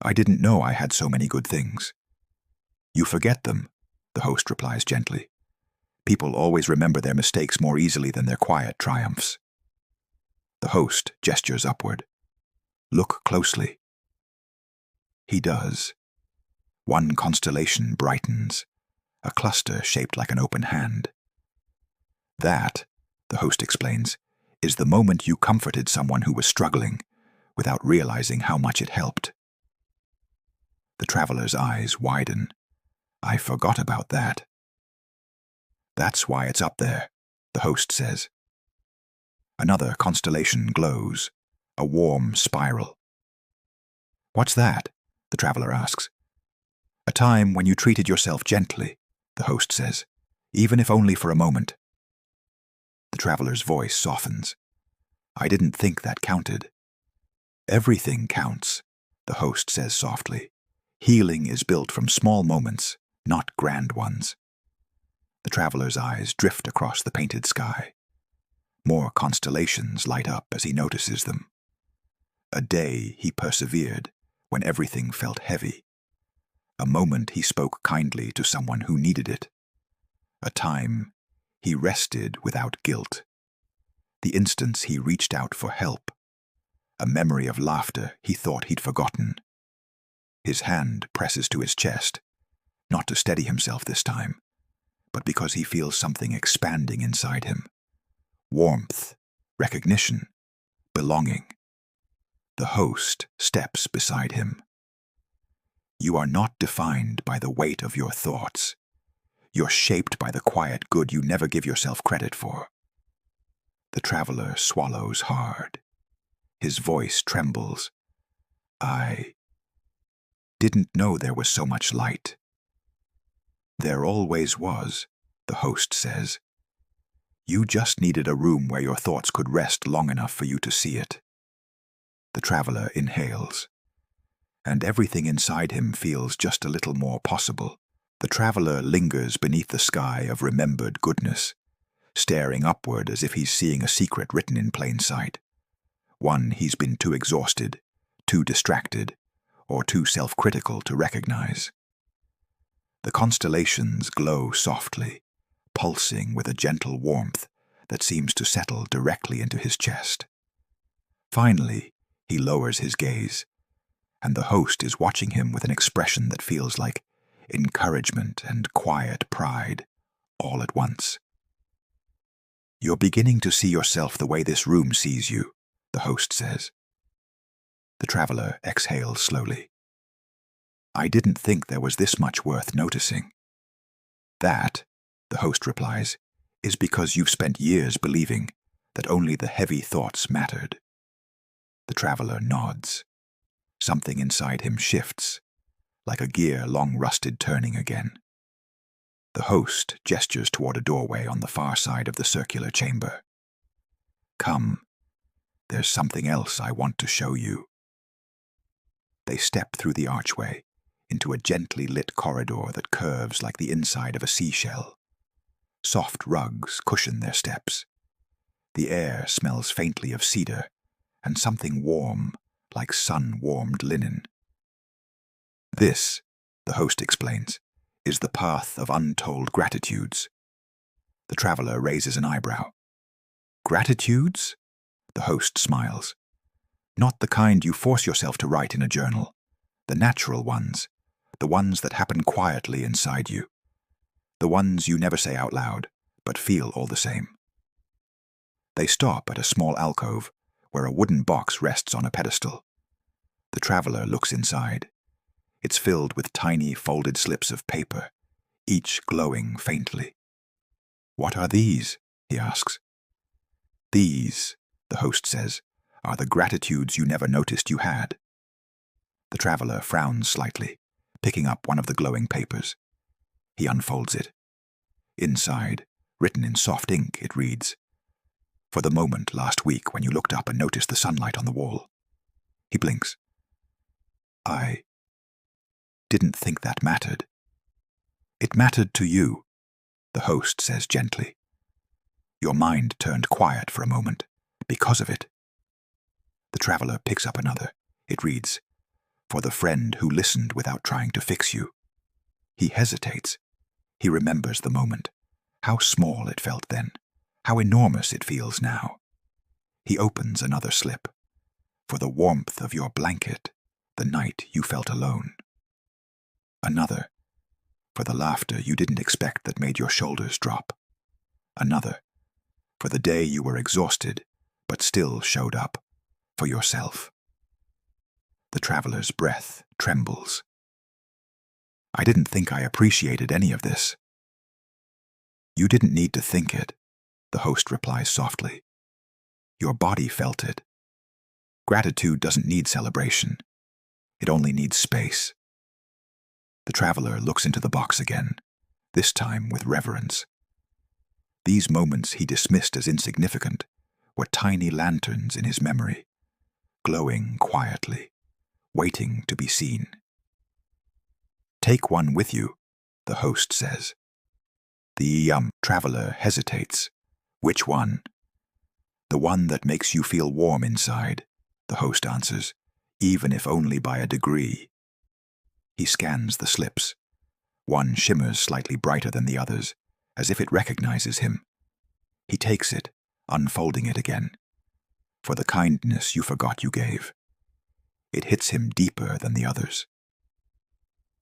"I didn't know I had so many good things." "You forget them," the host replies gently. "People always remember their mistakes more easily than their quiet triumphs." The host gestures upward. "Look closely." He does. One constellation brightens, a cluster shaped like an open hand. "That," the host explains, "is the moment you comforted someone who was struggling, without realizing how much it helped." The traveler's eyes widen. "I forgot about that." "That's why it's up there," the host says. Another constellation glows, a warm spiral. "What's that?" the traveler asks. "A time when you treated yourself gently," the host says, "even if only for a moment." The traveler's voice softens. "I didn't think that counted." "Everything counts," the host says softly. "Healing is built from small moments, not grand ones." The traveler's eyes drift across the painted sky. More constellations light up as he notices them. A day he persevered when everything felt heavy. A moment he spoke kindly to someone who needed it. A time he rested without guilt. The instance he reached out for help. A memory of laughter he thought he'd forgotten. His hand presses to his chest, not to steady himself this time, but because he feels something expanding inside him. Warmth, recognition, belonging. The host steps beside him. "You are not defined by the weight of your thoughts. You're shaped by the quiet good you never give yourself credit for." The traveler swallows hard. His voice trembles. "I didn't know there was so much light." "There always was," the host says. "You just needed a room where your thoughts could rest long enough for you to see it." The traveler inhales, and everything inside him feels just a little more possible. The traveler lingers beneath the sky of remembered goodness, staring upward as if he's seeing a secret written in plain sight. One he's been too exhausted, too distracted, or too self-critical to recognize. The constellations glow softly, pulsing with a gentle warmth that seems to settle directly into his chest. Finally, he lowers his gaze, and the host is watching him with an expression that feels like encouragement and quiet pride, all at once. "You're beginning to see yourself the way this room sees you," the host says. The traveler exhales slowly. "I didn't think there was this much worth noticing." That, the host replies, is because you've spent years believing that only the heavy thoughts mattered. The traveler nods. Something inside him shifts, like a gear long rusted turning again. The host gestures toward a doorway on the far side of the circular chamber. Come, there's something else I want to show you. They step through the archway into a gently lit corridor that curves like the inside of a seashell. Soft rugs cushion their steps. The air smells faintly of cedar and something warm, like sun-warmed linen. This, the host explains, is the path of untold gratitudes. The traveler raises an eyebrow. Gratitudes? The host smiles. Not the kind you force yourself to write in a journal. The natural ones. The ones that happen quietly inside you. The ones you never say out loud, but feel all the same. They stop at a small alcove where a wooden box rests on a pedestal. The traveler looks inside. It's filled with tiny folded slips of paper, each glowing faintly. What are these? He asks. These, the host says, are the gratitudes you never noticed you had. The traveler frowns slightly, picking up one of the glowing papers. He unfolds it. Inside, written in soft ink, it reads, "For the moment last week when you looked up and noticed the sunlight on the wall." He blinks. I didn't think that mattered. It mattered to you, the host says gently. Your mind turned quiet for a moment, because of it. The traveler picks up another. It reads, "For the friend who listened without trying to fix you." He hesitates. He remembers the moment. How small it felt then. How enormous it feels now. He opens another slip. "For the warmth of your blanket, the night you felt alone." Another. "For the laughter you didn't expect that made your shoulders drop." Another. "For the day you were exhausted, but still showed up, for yourself." The traveler's breath trembles. I didn't think I appreciated any of this. You didn't need to think it, the host replies softly. Your body felt it. Gratitude doesn't need celebration. It only needs space. The traveler looks into the box again, this time with reverence. These moments he dismissed as insignificant were tiny lanterns in his memory, glowing quietly, waiting to be seen. Take one with you, the host says. The traveler hesitates. Which one? The one that makes you feel warm inside, the host answers, even if only by a degree. He scans the slips. One shimmers slightly brighter than the others, as if it recognizes him. He takes it, unfolding it again. For the kindness you forgot you gave. It hits him deeper than the others.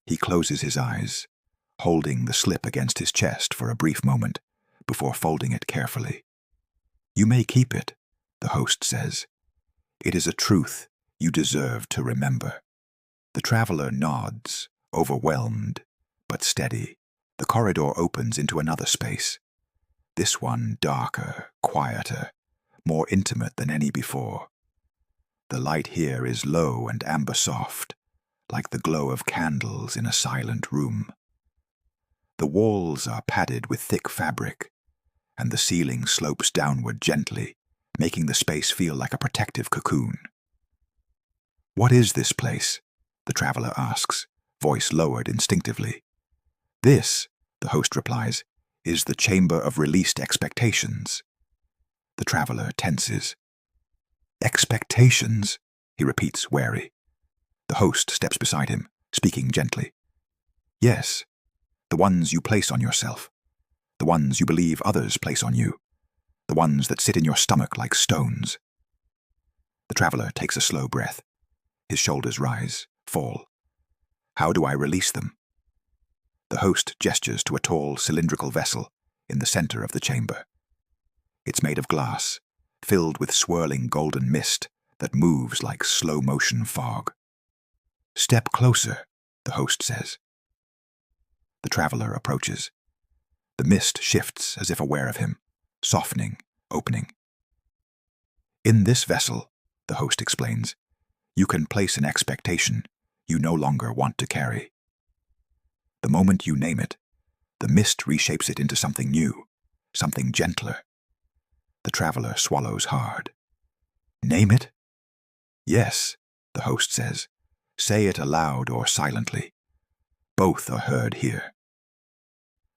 He closes his eyes, holding the slip against his chest for a brief moment, before folding it carefully. You may keep it, the host says. It is a truth you deserve to remember. The traveler nods, overwhelmed, but steady. The corridor opens into another space. This one darker, quieter, more intimate than any before. The light here is low and amber soft, like the glow of candles in a silent room. The walls are padded with thick fabric, and the ceiling slopes downward gently, making the space feel like a protective cocoon. What is this place? The traveler asks, voice lowered instinctively. This, the host replies, is the chamber of released expectations. The traveler tenses. Expectations, he repeats, wary. The host steps beside him, speaking gently. Yes, the ones you place on yourself, the ones you believe others place on you, the ones that sit in your stomach like stones. The traveler takes a slow breath. His shoulders rise, fall. How do I release them? The host gestures to a tall, cylindrical vessel in the center of the chamber. It's made of glass, filled with swirling golden mist that moves like slow-motion fog. Step closer, the host says. The traveler approaches. The mist shifts as if aware of him, softening, opening. In this vessel, the host explains, you can place an expectation you no longer want to carry. The moment you name it, the mist reshapes it into something new, something gentler. The traveler swallows hard. Name it? Yes, the host says. Say it aloud or silently. Both are heard here.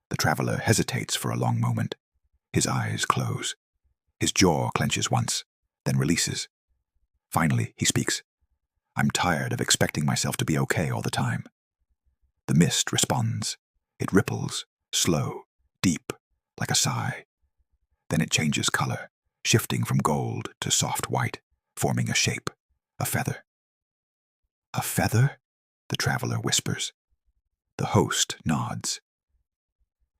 The traveler hesitates for a long moment. His eyes close. His jaw clenches once, then releases. Finally, he speaks. I'm tired of expecting myself to be okay all the time. The mist responds. It ripples, slow, deep, like a sigh. Then it changes color, shifting from gold to soft white, forming a shape, a feather. A feather? The traveler whispers. The host nods.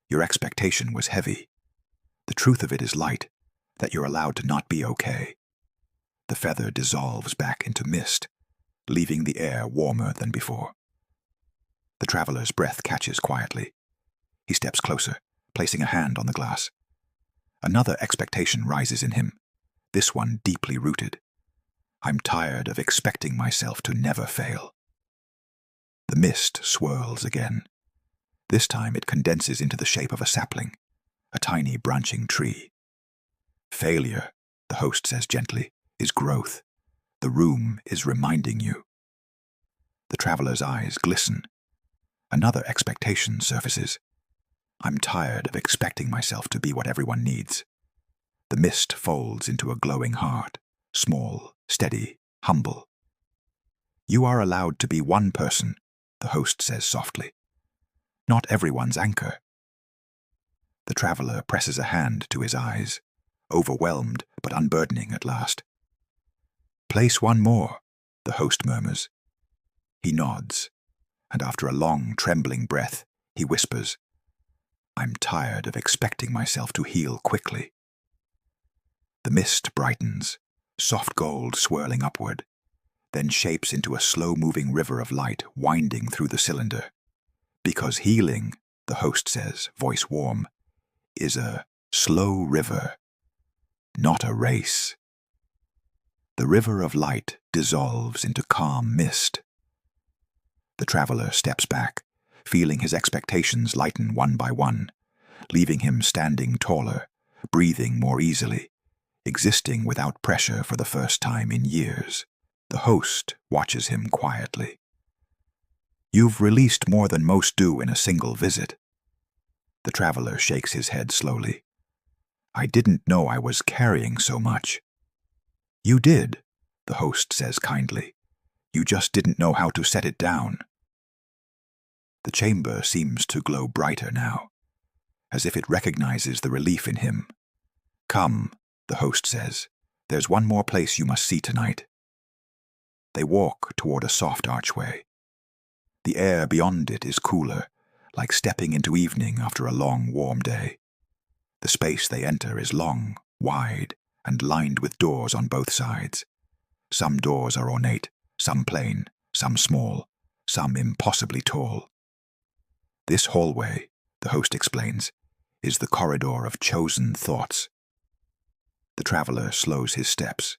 Your expectation was heavy. The truth of it is light, that you're allowed to not be okay. The feather dissolves back into mist, leaving the air warmer than before. The traveler's breath catches quietly. He steps closer, placing a hand on the glass. Another expectation rises in him, this one deeply rooted. I'm tired of expecting myself to never fail. The mist swirls again. This time it condenses into the shape of a sapling, a tiny branching tree. Failure, the host says gently, is growth. The room is reminding you. The traveler's eyes glisten. Another expectation surfaces. I'm tired of expecting myself to be what everyone needs. The mist folds into a glowing heart, small, steady, humble. You are allowed to be one person, the host says softly. Not everyone's anchor. The traveler presses a hand to his eyes, overwhelmed but unburdening at last. Place one more, the host murmurs. He nods, and after a long, trembling breath, he whispers, I'm tired of expecting myself to heal quickly. The mist brightens, soft gold swirling upward, then shapes into a slow-moving river of light winding through the cylinder. Because healing, the host says, voice warm, is a slow river, not a race. The river of light dissolves into calm mist. The traveler steps back, feeling his expectations lighten one by one, leaving him standing taller, breathing more easily, existing without pressure for the first time in years. The host watches him quietly. You've released more than most do in a single visit. The traveler shakes his head slowly. I didn't know I was carrying so much. You did, the host says kindly. You just didn't know how to set it down. The chamber seems to glow brighter now, as if it recognizes the relief in him. Come, the host says. There's one more place you must see tonight. They walk toward a soft archway. The air beyond it is cooler, like stepping into evening after a long, warm day. The space they enter is long, wide, and lined with doors on both sides. Some doors are ornate, some plain, some small, some impossibly tall. This hallway, the host explains, is the corridor of chosen thoughts. The traveler slows his steps.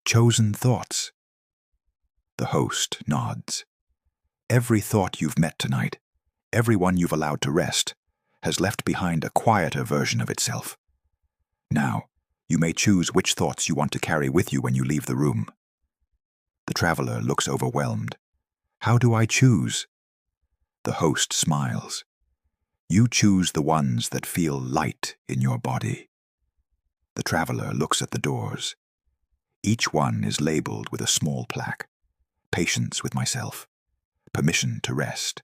Chosen thoughts. The host nods. Every thought you've met tonight, everyone you've allowed to rest, has left behind a quieter version of itself. Now, you may choose which thoughts you want to carry with you when you leave the room. The traveler looks overwhelmed. How do I choose? The host smiles. You choose the ones that feel light in your body. The traveler looks at the doors. Each one is labeled with a small plaque. Patience with myself. Permission to rest.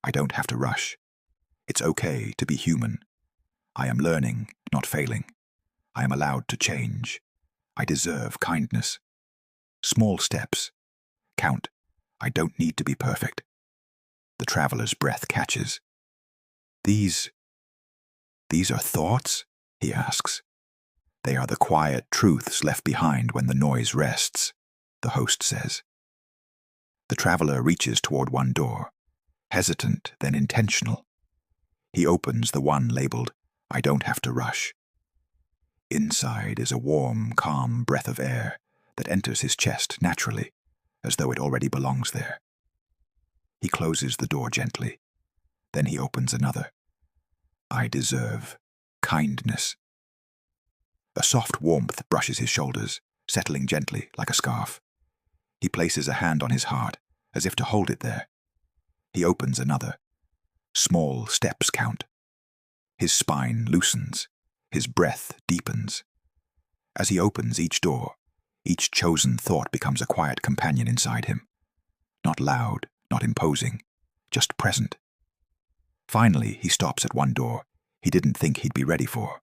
I don't have to rush. It's okay to be human. I am learning, not failing. I am allowed to change. I deserve kindness. Small steps. Count. I don't need to be perfect. The traveler's breath catches. These are thoughts? He asks. They are the quiet truths left behind when the noise rests, the host says. The traveler reaches toward one door, hesitant then intentional. He opens the one labeled, "I don't have to rush." Inside is a warm, calm breath of air that enters his chest naturally, as though it already belongs there. He closes the door gently. Then he opens another. "I deserve kindness." A soft warmth brushes his shoulders, settling gently like a scarf. He places a hand on his heart, as if to hold it there. He opens another. Small steps count. His spine loosens. His breath deepens. As he opens each door, each chosen thought becomes a quiet companion inside him. Not loud, not imposing, just present. Finally, he stops at one door he didn't think he'd be ready for.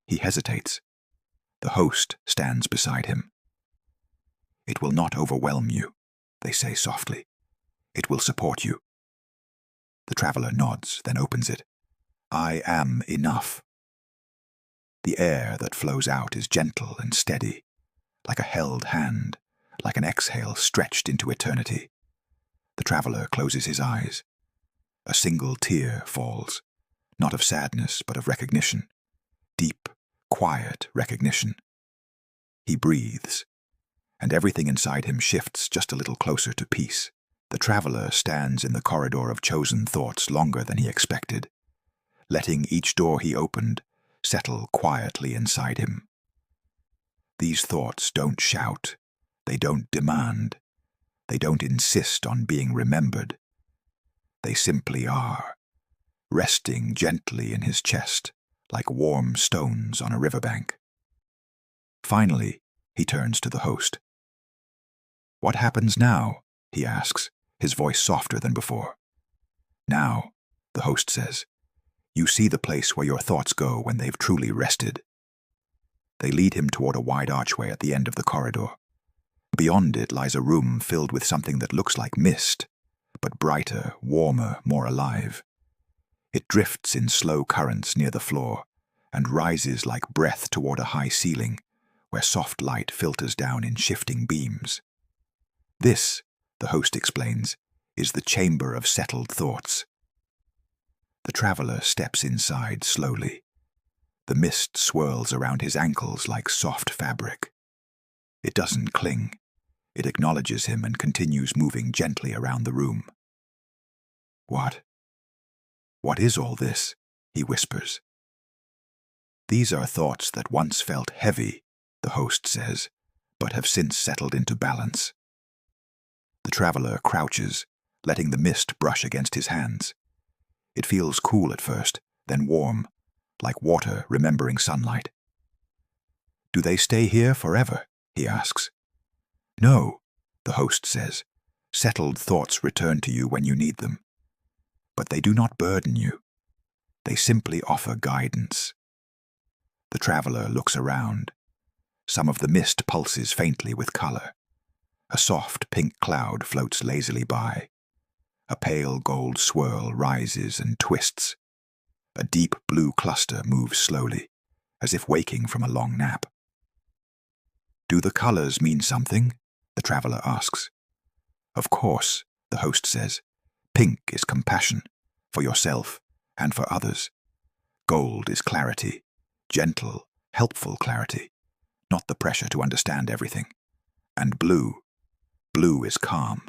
He hesitates. The host stands beside him. "It will not overwhelm you," they say softly. "It will support you." The traveler nods, then opens it. "I am enough." The air that flows out is gentle and steady, like a held hand, like an exhale stretched into eternity. The traveler closes his eyes. A single tear falls, not of sadness, but of recognition. Deep, quiet recognition. He breathes, and everything inside him shifts just a little closer to peace. The traveler stands in the corridor of chosen thoughts longer than he expected, letting each door he opened settle quietly inside him. These thoughts don't shout, they don't demand, they don't insist on being remembered. They simply are, resting gently in his chest, like warm stones on a riverbank. Finally, he turns to the host. "What happens now?" he asks, his voice softer than before. "Now," the host says, "you see the place where your thoughts go when they've truly rested." They lead him toward a wide archway at the end of the corridor. Beyond it lies a room filled with something that looks like mist, but brighter, warmer, more alive. It drifts in slow currents near the floor and rises like breath toward a high ceiling, where soft light filters down in shifting beams. "This," the host explains, "is the chamber of settled thoughts." The traveler steps inside slowly. The mist swirls around his ankles like soft fabric. It doesn't cling. It acknowledges him and continues moving gently around the room. What is all this?" he whispers. "These are thoughts that once felt heavy," the host says, "but have since settled into balance." The traveler crouches, letting the mist brush against his hands. It feels cool at first, then warm, like water remembering sunlight. "Do they stay here forever?" he asks. "No," the host says. "Settled thoughts return to you when you need them. But they do not burden you. They simply offer guidance." The traveler looks around. Some of the mist pulses faintly with color. A soft pink cloud floats lazily by. A pale gold swirl rises and twists. A deep blue cluster moves slowly, as if waking from a long nap. "Do the colors mean something?" the traveler asks. "Of course," the host says. "Pink is compassion, for yourself and for others. Gold is clarity, gentle, helpful clarity, not the pressure to understand everything. And blue is calm."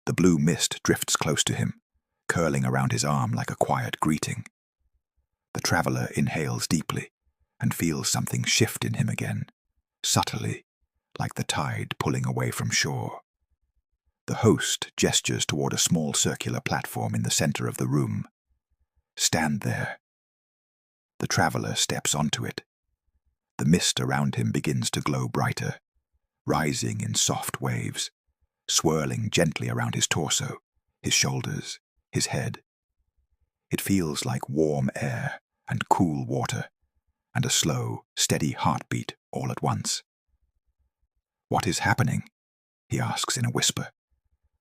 The blue mist drifts close to him, curling around his arm like a quiet greeting. The traveler inhales deeply and feels something shift in him again, subtly, like the tide pulling away from shore. The host gestures toward a small circular platform in the center of the room. "Stand there." The traveler steps onto it. The mist around him begins to glow brighter, rising in soft waves, swirling gently around his torso, his shoulders, his head. It feels like warm air and cool water, and a slow, steady heartbeat all at once. "What is happening?" he asks in a whisper.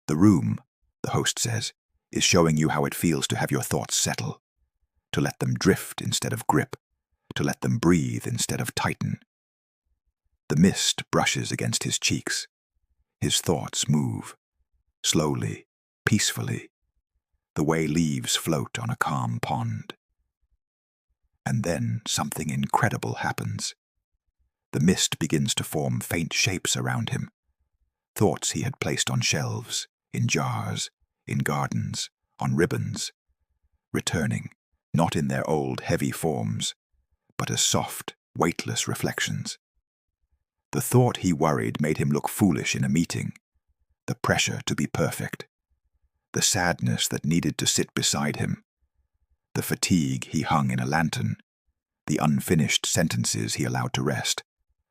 "The room," the host says, "is showing you how it feels to have your thoughts settle, to let them drift instead of grip, to let them breathe instead of tighten." The mist brushes against his cheeks. His thoughts move, slowly, peacefully. the way leaves float on a calm pond. And then something incredible happens. The mist begins to form faint shapes around him, thoughts he had placed on shelves, in jars, in gardens, on ribbons, returning, not in their old heavy forms, but as soft, weightless reflections. The thought he worried made him look foolish in a meeting, the pressure to be perfect, the sadness that needed to sit beside him, the fatigue he hung in a lantern, the unfinished sentences he allowed to rest,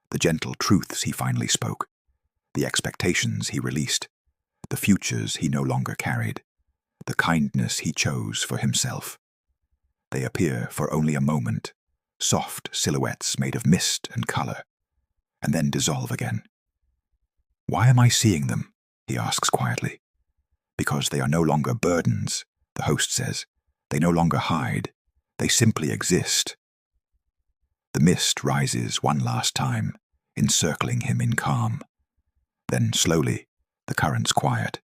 the gentle truths he finally spoke, the expectations he released, the futures he no longer carried, the kindness he chose for himself. They appear for only a moment, soft silhouettes made of mist and color, and then dissolve again. Why am I seeing them? He asks quietly. Because they are no longer burdens, the host says. They no longer hide. They simply exist. The mist rises one last time, encircling him in calm. Then slowly, the currents quiet,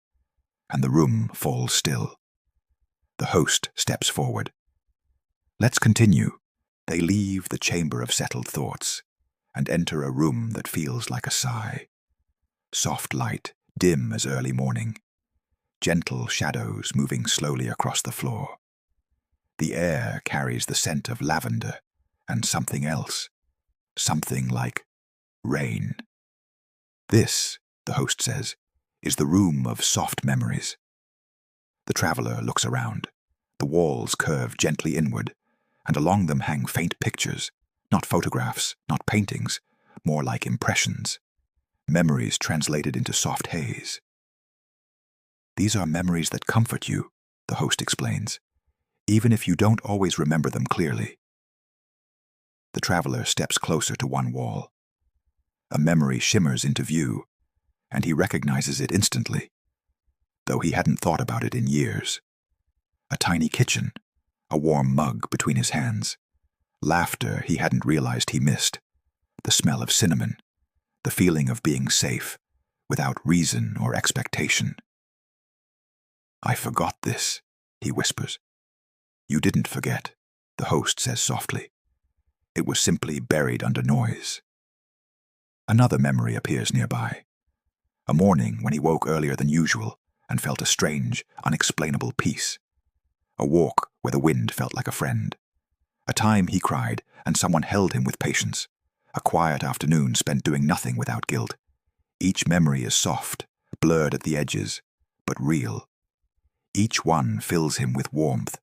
and the room falls still. The host steps forward. Let's continue. They leave the chamber of settled thoughts and enter a room that feels like a sigh. Soft light, dim as early morning. Gentle shadows moving slowly across the floor. The air carries the scent of lavender and something else, something like rain. This, the host says, is the room of soft memories. The traveler looks around. The walls curve gently inward, and along them hang faint pictures, not photographs, not paintings, more like impressions, memories translated into soft haze. These are memories that comfort you, the host explains, even if you don't always remember them clearly. The traveler steps closer to one wall. A memory shimmers into view, and he recognizes it instantly, though he hadn't thought about it in years. A tiny kitchen, a warm mug between his hands, laughter he hadn't realized he missed, the smell of cinnamon, the feeling of being safe, without reason or expectation. I forgot this, he whispers. You didn't forget, the host says softly. It was simply buried under noise. Another memory appears nearby. A morning when he woke earlier than usual and felt a strange, unexplainable peace. A walk where the wind felt like a friend. A time he cried and someone held him with patience. A quiet afternoon spent doing nothing without guilt. Each memory is soft, blurred at the edges, but real. Each one fills him with warmth,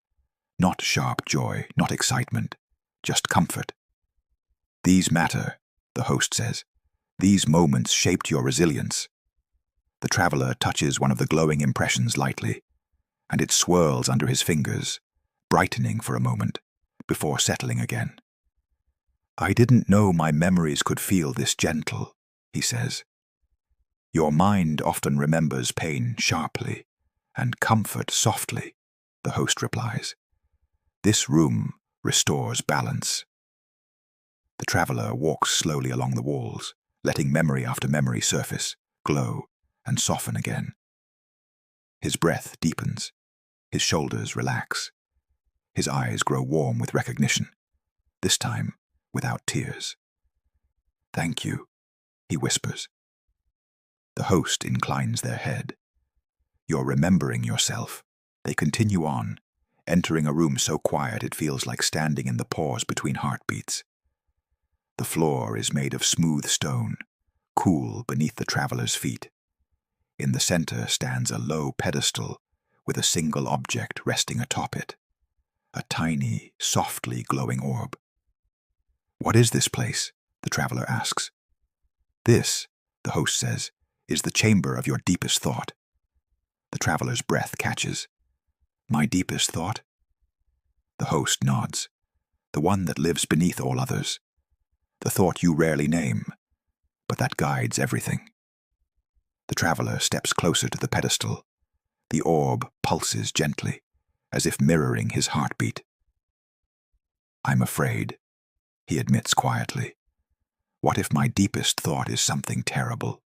not sharp joy, not excitement, just comfort. These matter, the host says. These moments shaped your resilience. The traveler touches one of the glowing impressions lightly, and it swirls under his fingers, brightening for a moment, before settling again. I didn't know my memories could feel this gentle, he says. Your mind often remembers pain sharply, and comfort softly, the host replies. This room restores balance. The traveler walks slowly along the walls, letting memory after memory surface, glow, and soften again. His breath deepens. His shoulders relax. His eyes grow warm with recognition, this time without tears. Thank you, he whispers. The host inclines their head. You're remembering yourself. They continue on, entering a room so quiet it feels like standing in the pause between heartbeats. The floor is made of smooth stone, cool beneath the traveler's feet. In the center stands a low pedestal with a single object resting atop it, a tiny, softly glowing orb. What is this place? The traveler asks. This, the host says, is the chamber of your deepest thought. The traveler's breath catches. My deepest thought? The host nods. The one that lives beneath all others. The thought you rarely name, but that guides everything. The traveler steps closer to the pedestal. The orb pulses gently, as if mirroring his heartbeat. I'm afraid, he admits quietly. What if my deepest thought is something terrible?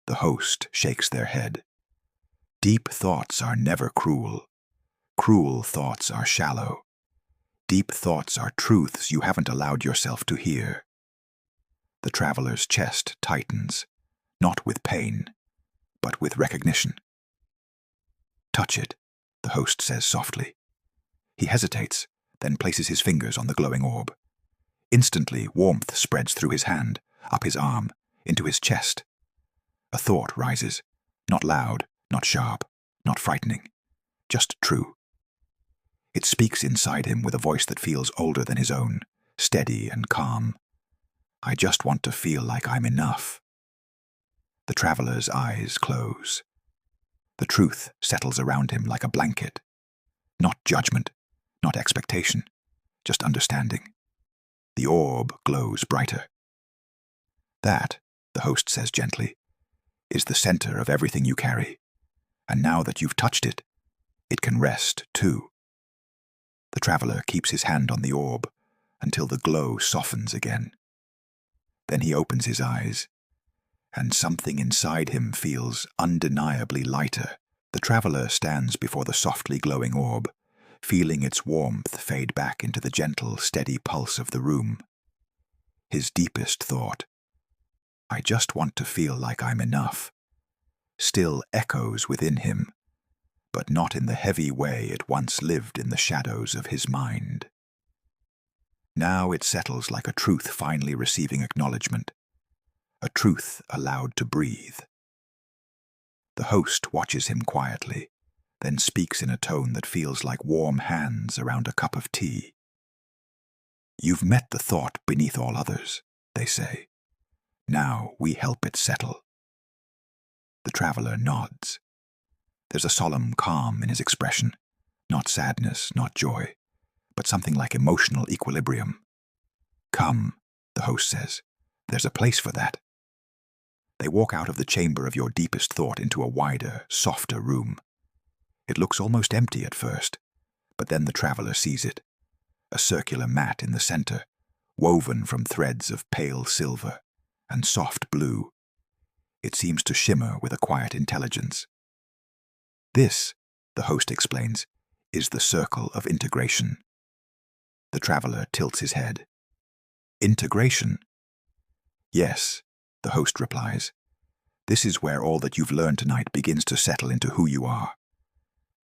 The host shakes their head. Deep thoughts are never cruel. Cruel thoughts are shallow. Deep thoughts are truths you haven't allowed yourself to hear. The traveler's chest tightens, not with pain, but with recognition. Touch it, the host says softly. He hesitates, then places his fingers on the glowing orb. Instantly, warmth spreads through his hand, up his arm, into his chest. A thought rises, not loud, not sharp, not frightening, just true. It speaks inside him with a voice that feels older than his own, steady and calm. I just want to feel like I'm enough. The traveler's eyes close. The truth settles around him like a blanket. Not judgment, not expectation, just understanding. The orb glows brighter. That, the host says gently, is the center of everything you carry. And now that you've touched it, it can rest too. The traveler keeps his hand on the orb until the glow softens again. Then he opens his eyes, and something inside him feels undeniably lighter. The traveler stands before the softly glowing orb, feeling its warmth fade back into the gentle, steady pulse of the room. His deepest thought, I just want to feel like I'm enough, still echoes within him, but not in the heavy way it once lived in the shadows of his mind. Now it settles like a truth finally receiving acknowledgement, a truth allowed to breathe. The host watches him quietly, then speaks in a tone that feels like warm hands around a cup of tea. You've met the thought beneath all others, they say. Now we help it settle. The traveler nods. There's a solemn calm in his expression, not sadness, not joy, but something like emotional equilibrium. Come, the host says, there's a place for that. They walk out of the chamber of your deepest thought into a wider, softer room. It looks almost empty at first, but then the traveler sees it. A circular mat in the center, woven from threads of pale silver and soft blue. It seems to shimmer with a quiet intelligence. This, the host explains, is the circle of integration. The traveler tilts his head. Integration? Yes, the host replies. This is where all that you've learned tonight begins to settle into who you are.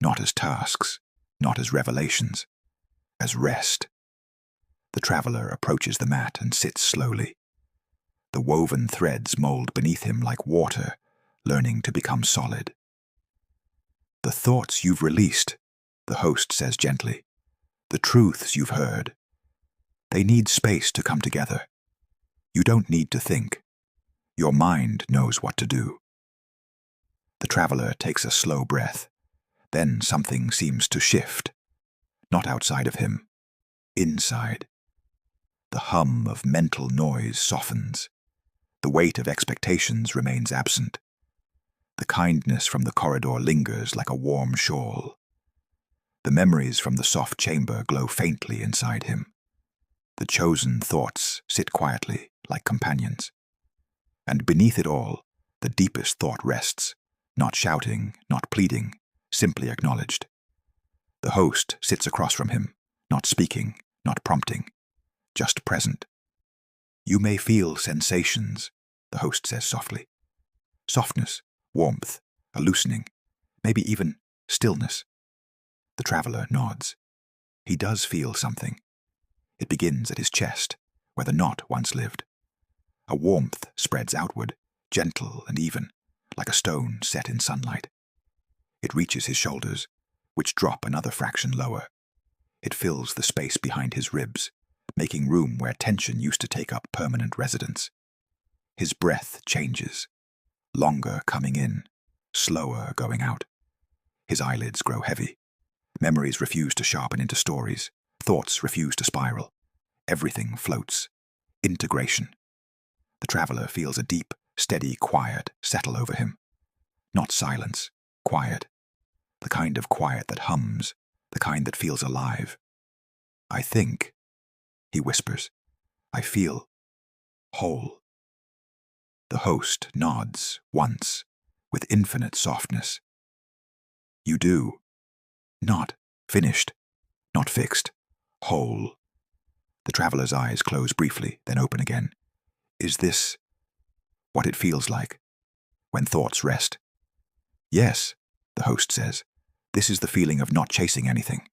Not as tasks, not as revelations, as rest. The traveler approaches the mat and sits slowly. The woven threads mold beneath him like water, learning to become solid. The thoughts you've released, the host says gently, the truths you've heard, they need space to come together. You don't need to think. Your mind knows what to do. The traveler takes a slow breath. Then something seems to shift. Not outside of him, inside. The hum of mental noise softens. The weight of expectations remains absent. The kindness from the corridor lingers like a warm shawl. The memories from the soft chamber glow faintly inside him. The chosen thoughts sit quietly like companions. And beneath it all, the deepest thought rests, not shouting, not pleading, simply acknowledged. The host sits across from him, not speaking, not prompting, just present. You may feel sensations, the host says softly. Softness, warmth, a loosening, maybe even stillness. The traveler nods. He does feel something. It begins at his chest, where the knot once lived. A warmth spreads outward, gentle and even, like a stone set in sunlight. It reaches his shoulders, which drop another fraction lower. It fills the space behind his ribs, making room where tension used to take up permanent residence. His breath changes, longer coming in, slower going out. His eyelids grow heavy. Memories refuse to sharpen into stories. Thoughts refuse to spiral. Everything floats. Integration. The traveler feels a deep, steady quiet settle over him. Not silence, quiet. The kind of quiet that hums, the kind that feels alive. I think, he whispers, I feel whole. The host nods once, with infinite softness. You do. Not Finished, not fixed, whole. The traveler's eyes close briefly, then open again. Is this what it feels like when thoughts rest? Yes, the host says. This is the feeling of not chasing anything.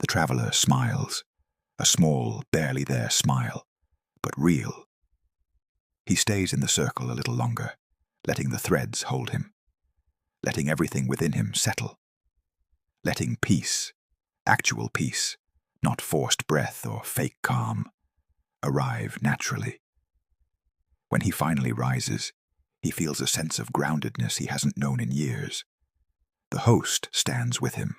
The traveler smiles, a small, barely there smile, but real. He stays in the circle a little longer, letting the threads hold him, letting everything within him settle, letting peace, actual peace, not forced breath or fake calm, arrive naturally. When he finally rises, he feels a sense of groundedness he hasn't known in years. The host stands with him.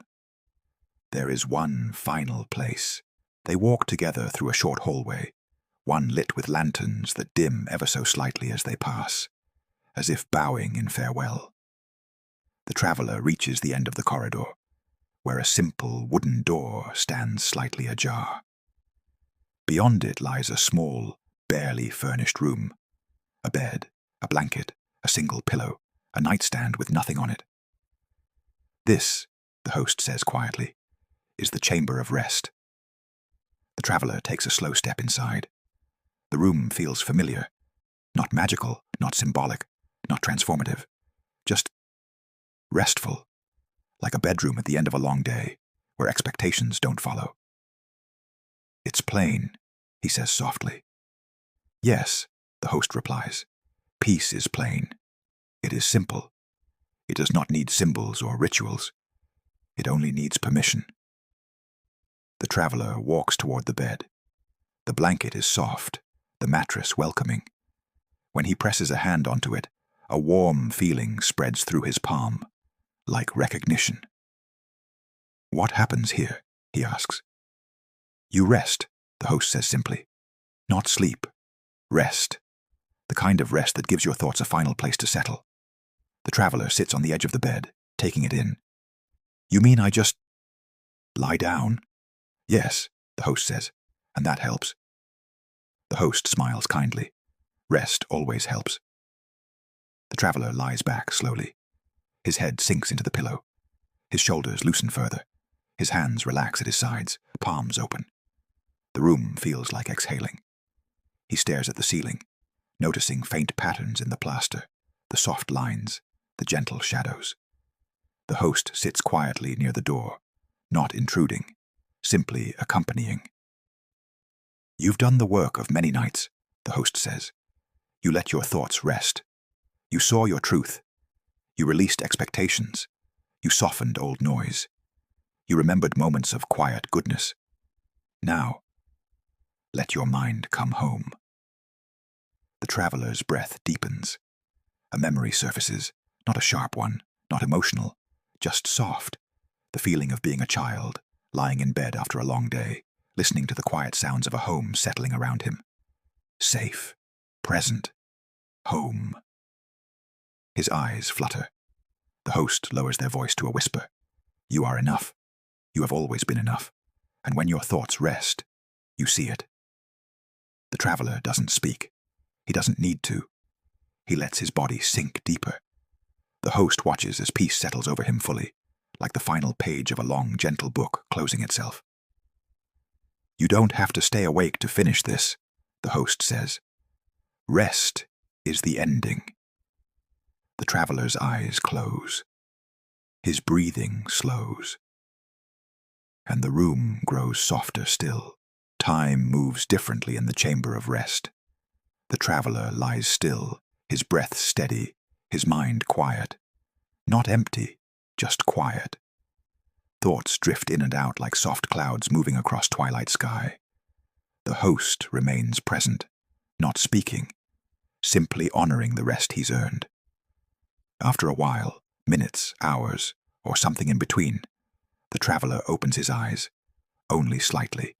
There is one final place. They walk together through a short hallway, one lit with lanterns that dim ever so slightly as they pass, as if bowing in farewell. The traveler reaches the end of the corridor, where a simple wooden door stands slightly ajar. Beyond it lies a small, barely furnished room. A bed, a blanket, a single pillow, a nightstand with nothing on it. This, the host says quietly, is the chamber of rest. The traveler takes a slow step inside. The room feels familiar, not magical, not symbolic, not transformative, just restful, like a bedroom at the end of a long day, where expectations don't follow. It's plain, he says softly. Yes, the host replies. Peace is plain. It is simple. It does not need symbols or rituals. It only needs permission. The traveler walks toward the bed. The blanket is soft, the mattress welcoming. When he presses a hand onto it, a warm feeling spreads through his palm, like recognition. What happens here? He asks. You rest, the host says simply. Not sleep. Rest. The kind of rest that gives your thoughts a final place to settle. The traveler sits on the edge of the bed, taking it in. You mean I just lie down? Yes, the host says, and that helps. The host smiles kindly. Rest always helps. The traveler lies back slowly. His head sinks into the pillow. His shoulders loosen further. His hands relax at his sides, palms open. The room feels like exhaling. He stares at the ceiling, noticing faint patterns in the plaster, the soft lines, the gentle shadows. The host sits quietly near the door, not intruding, simply accompanying. You've done the work of many nights, the host says. You let your thoughts rest. You saw your truth. You released expectations. You softened old noise. You remembered moments of quiet goodness. Now, let your mind come home. The traveler's breath deepens. A memory surfaces, not a sharp one, not emotional, just soft, the feeling of being a child, lying in bed after a long day, listening to the quiet sounds of a home settling around him. Safe, present, home. His eyes flutter. The host lowers their voice to a whisper. You are enough. You have always been enough. And when your thoughts rest, you see it. The traveler doesn't speak. He doesn't need to. He lets his body sink deeper. The host watches as peace settles over him fully, like the final page of a long, gentle book closing itself. You don't have to stay awake to finish this, the host says. Rest is the ending. The traveler's eyes close. His breathing slows. And the room grows softer still. Time moves differently in the chamber of rest. The traveler lies still, his breath steady, his mind quiet. Not empty, just quiet. Thoughts drift in and out like soft clouds moving across twilight sky. The host remains present, not speaking, simply honoring the rest he's earned. After a while, minutes, hours, or something in between, the traveler opens his eyes, only slightly,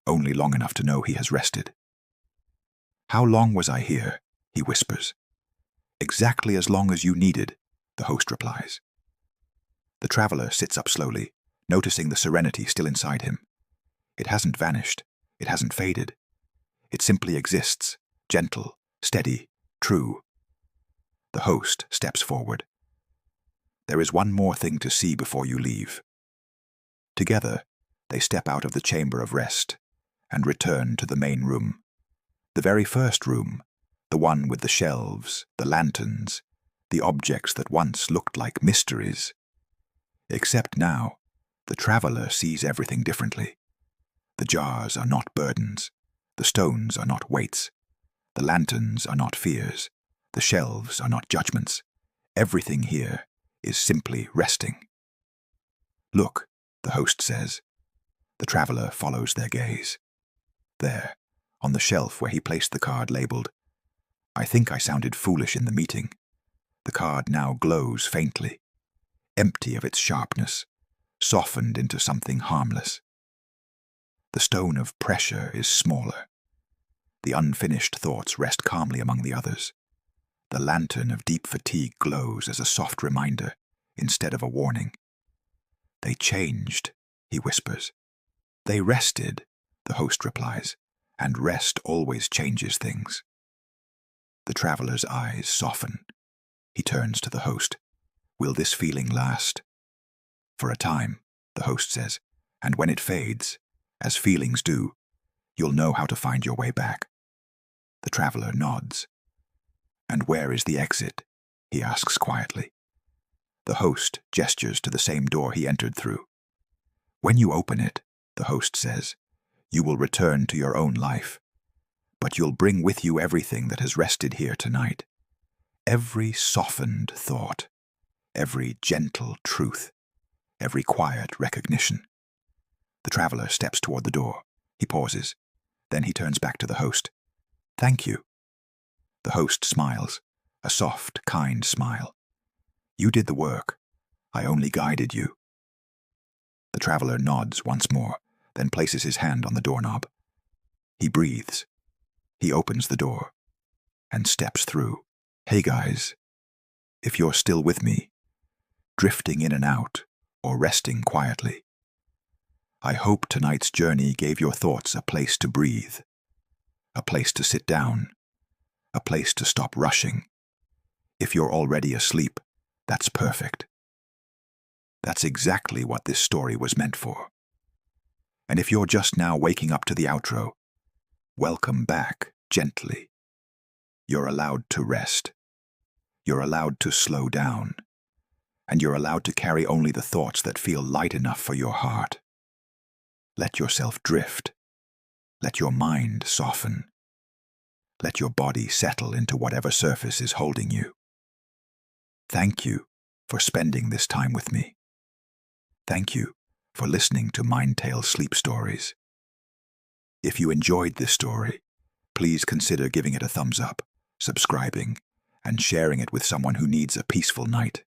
only long enough to know he has rested. How long was I here? He whispers. Exactly as long as you needed, the host replies. The traveler sits up slowly, noticing the serenity still inside him. It hasn't vanished. It hasn't faded. It simply exists, gentle, steady, true. The host steps forward. There is one more thing to see before you leave. Together, they step out of the chamber of rest and return to the main room. The very first room, the one with the shelves, the lanterns, the objects that once looked like mysteries. Except now, the traveler sees everything differently. The jars are not burdens. The stones are not weights. The lanterns are not fears. The shelves are not judgments. Everything here is simply resting. "Look," the host says. The traveler follows their gaze. There, on the shelf where he placed the card labeled, "I think I sounded foolish in the meeting," the card now glows faintly, empty of its sharpness, softened into something harmless. The stone of pressure is smaller. The unfinished thoughts rest calmly among the others. The lantern of deep fatigue glows as a soft reminder instead of a warning. "They changed," he whispers. "They rested," the host replies, "and rest always changes things." The traveler's eyes soften. He turns to the host. "Will this feeling last?" "For a time," the host says, "and when it fades, as feelings do, you'll know how to find your way back." The traveler nods. "And where is the exit?" he asks quietly. The host gestures to the same door he entered through. "When you open it," the host says, "you will return to your own life. But you'll bring with you everything that has rested here tonight. Every softened thought, every gentle truth, every quiet recognition." The traveler steps toward the door. He pauses. Then he turns back to the host. "Thank you." The host smiles, a soft, kind smile. "You did the work. I only guided you." The traveler nods once more, then places his hand on the doorknob. He breathes. He opens the door and steps through. "Hey guys, if you're still with me, drifting in and out, or resting quietly, I hope tonight's journey gave your thoughts a place to breathe, a place to sit down, a place to stop rushing. If you're already asleep, that's perfect. That's exactly what this story was meant for. And if you're just now waking up to the outro, welcome back gently. You're allowed to rest. You're allowed to slow down. And you're allowed to carry only the thoughts that feel light enough for your heart. Let yourself drift. Let your mind soften. Let your body settle into whatever surface is holding you. Thank you for spending this time with me. Thank you for listening to Mindtales Sleep Stories. If you enjoyed this story, please consider giving it a thumbs up, subscribing, and sharing it with someone who needs a peaceful night.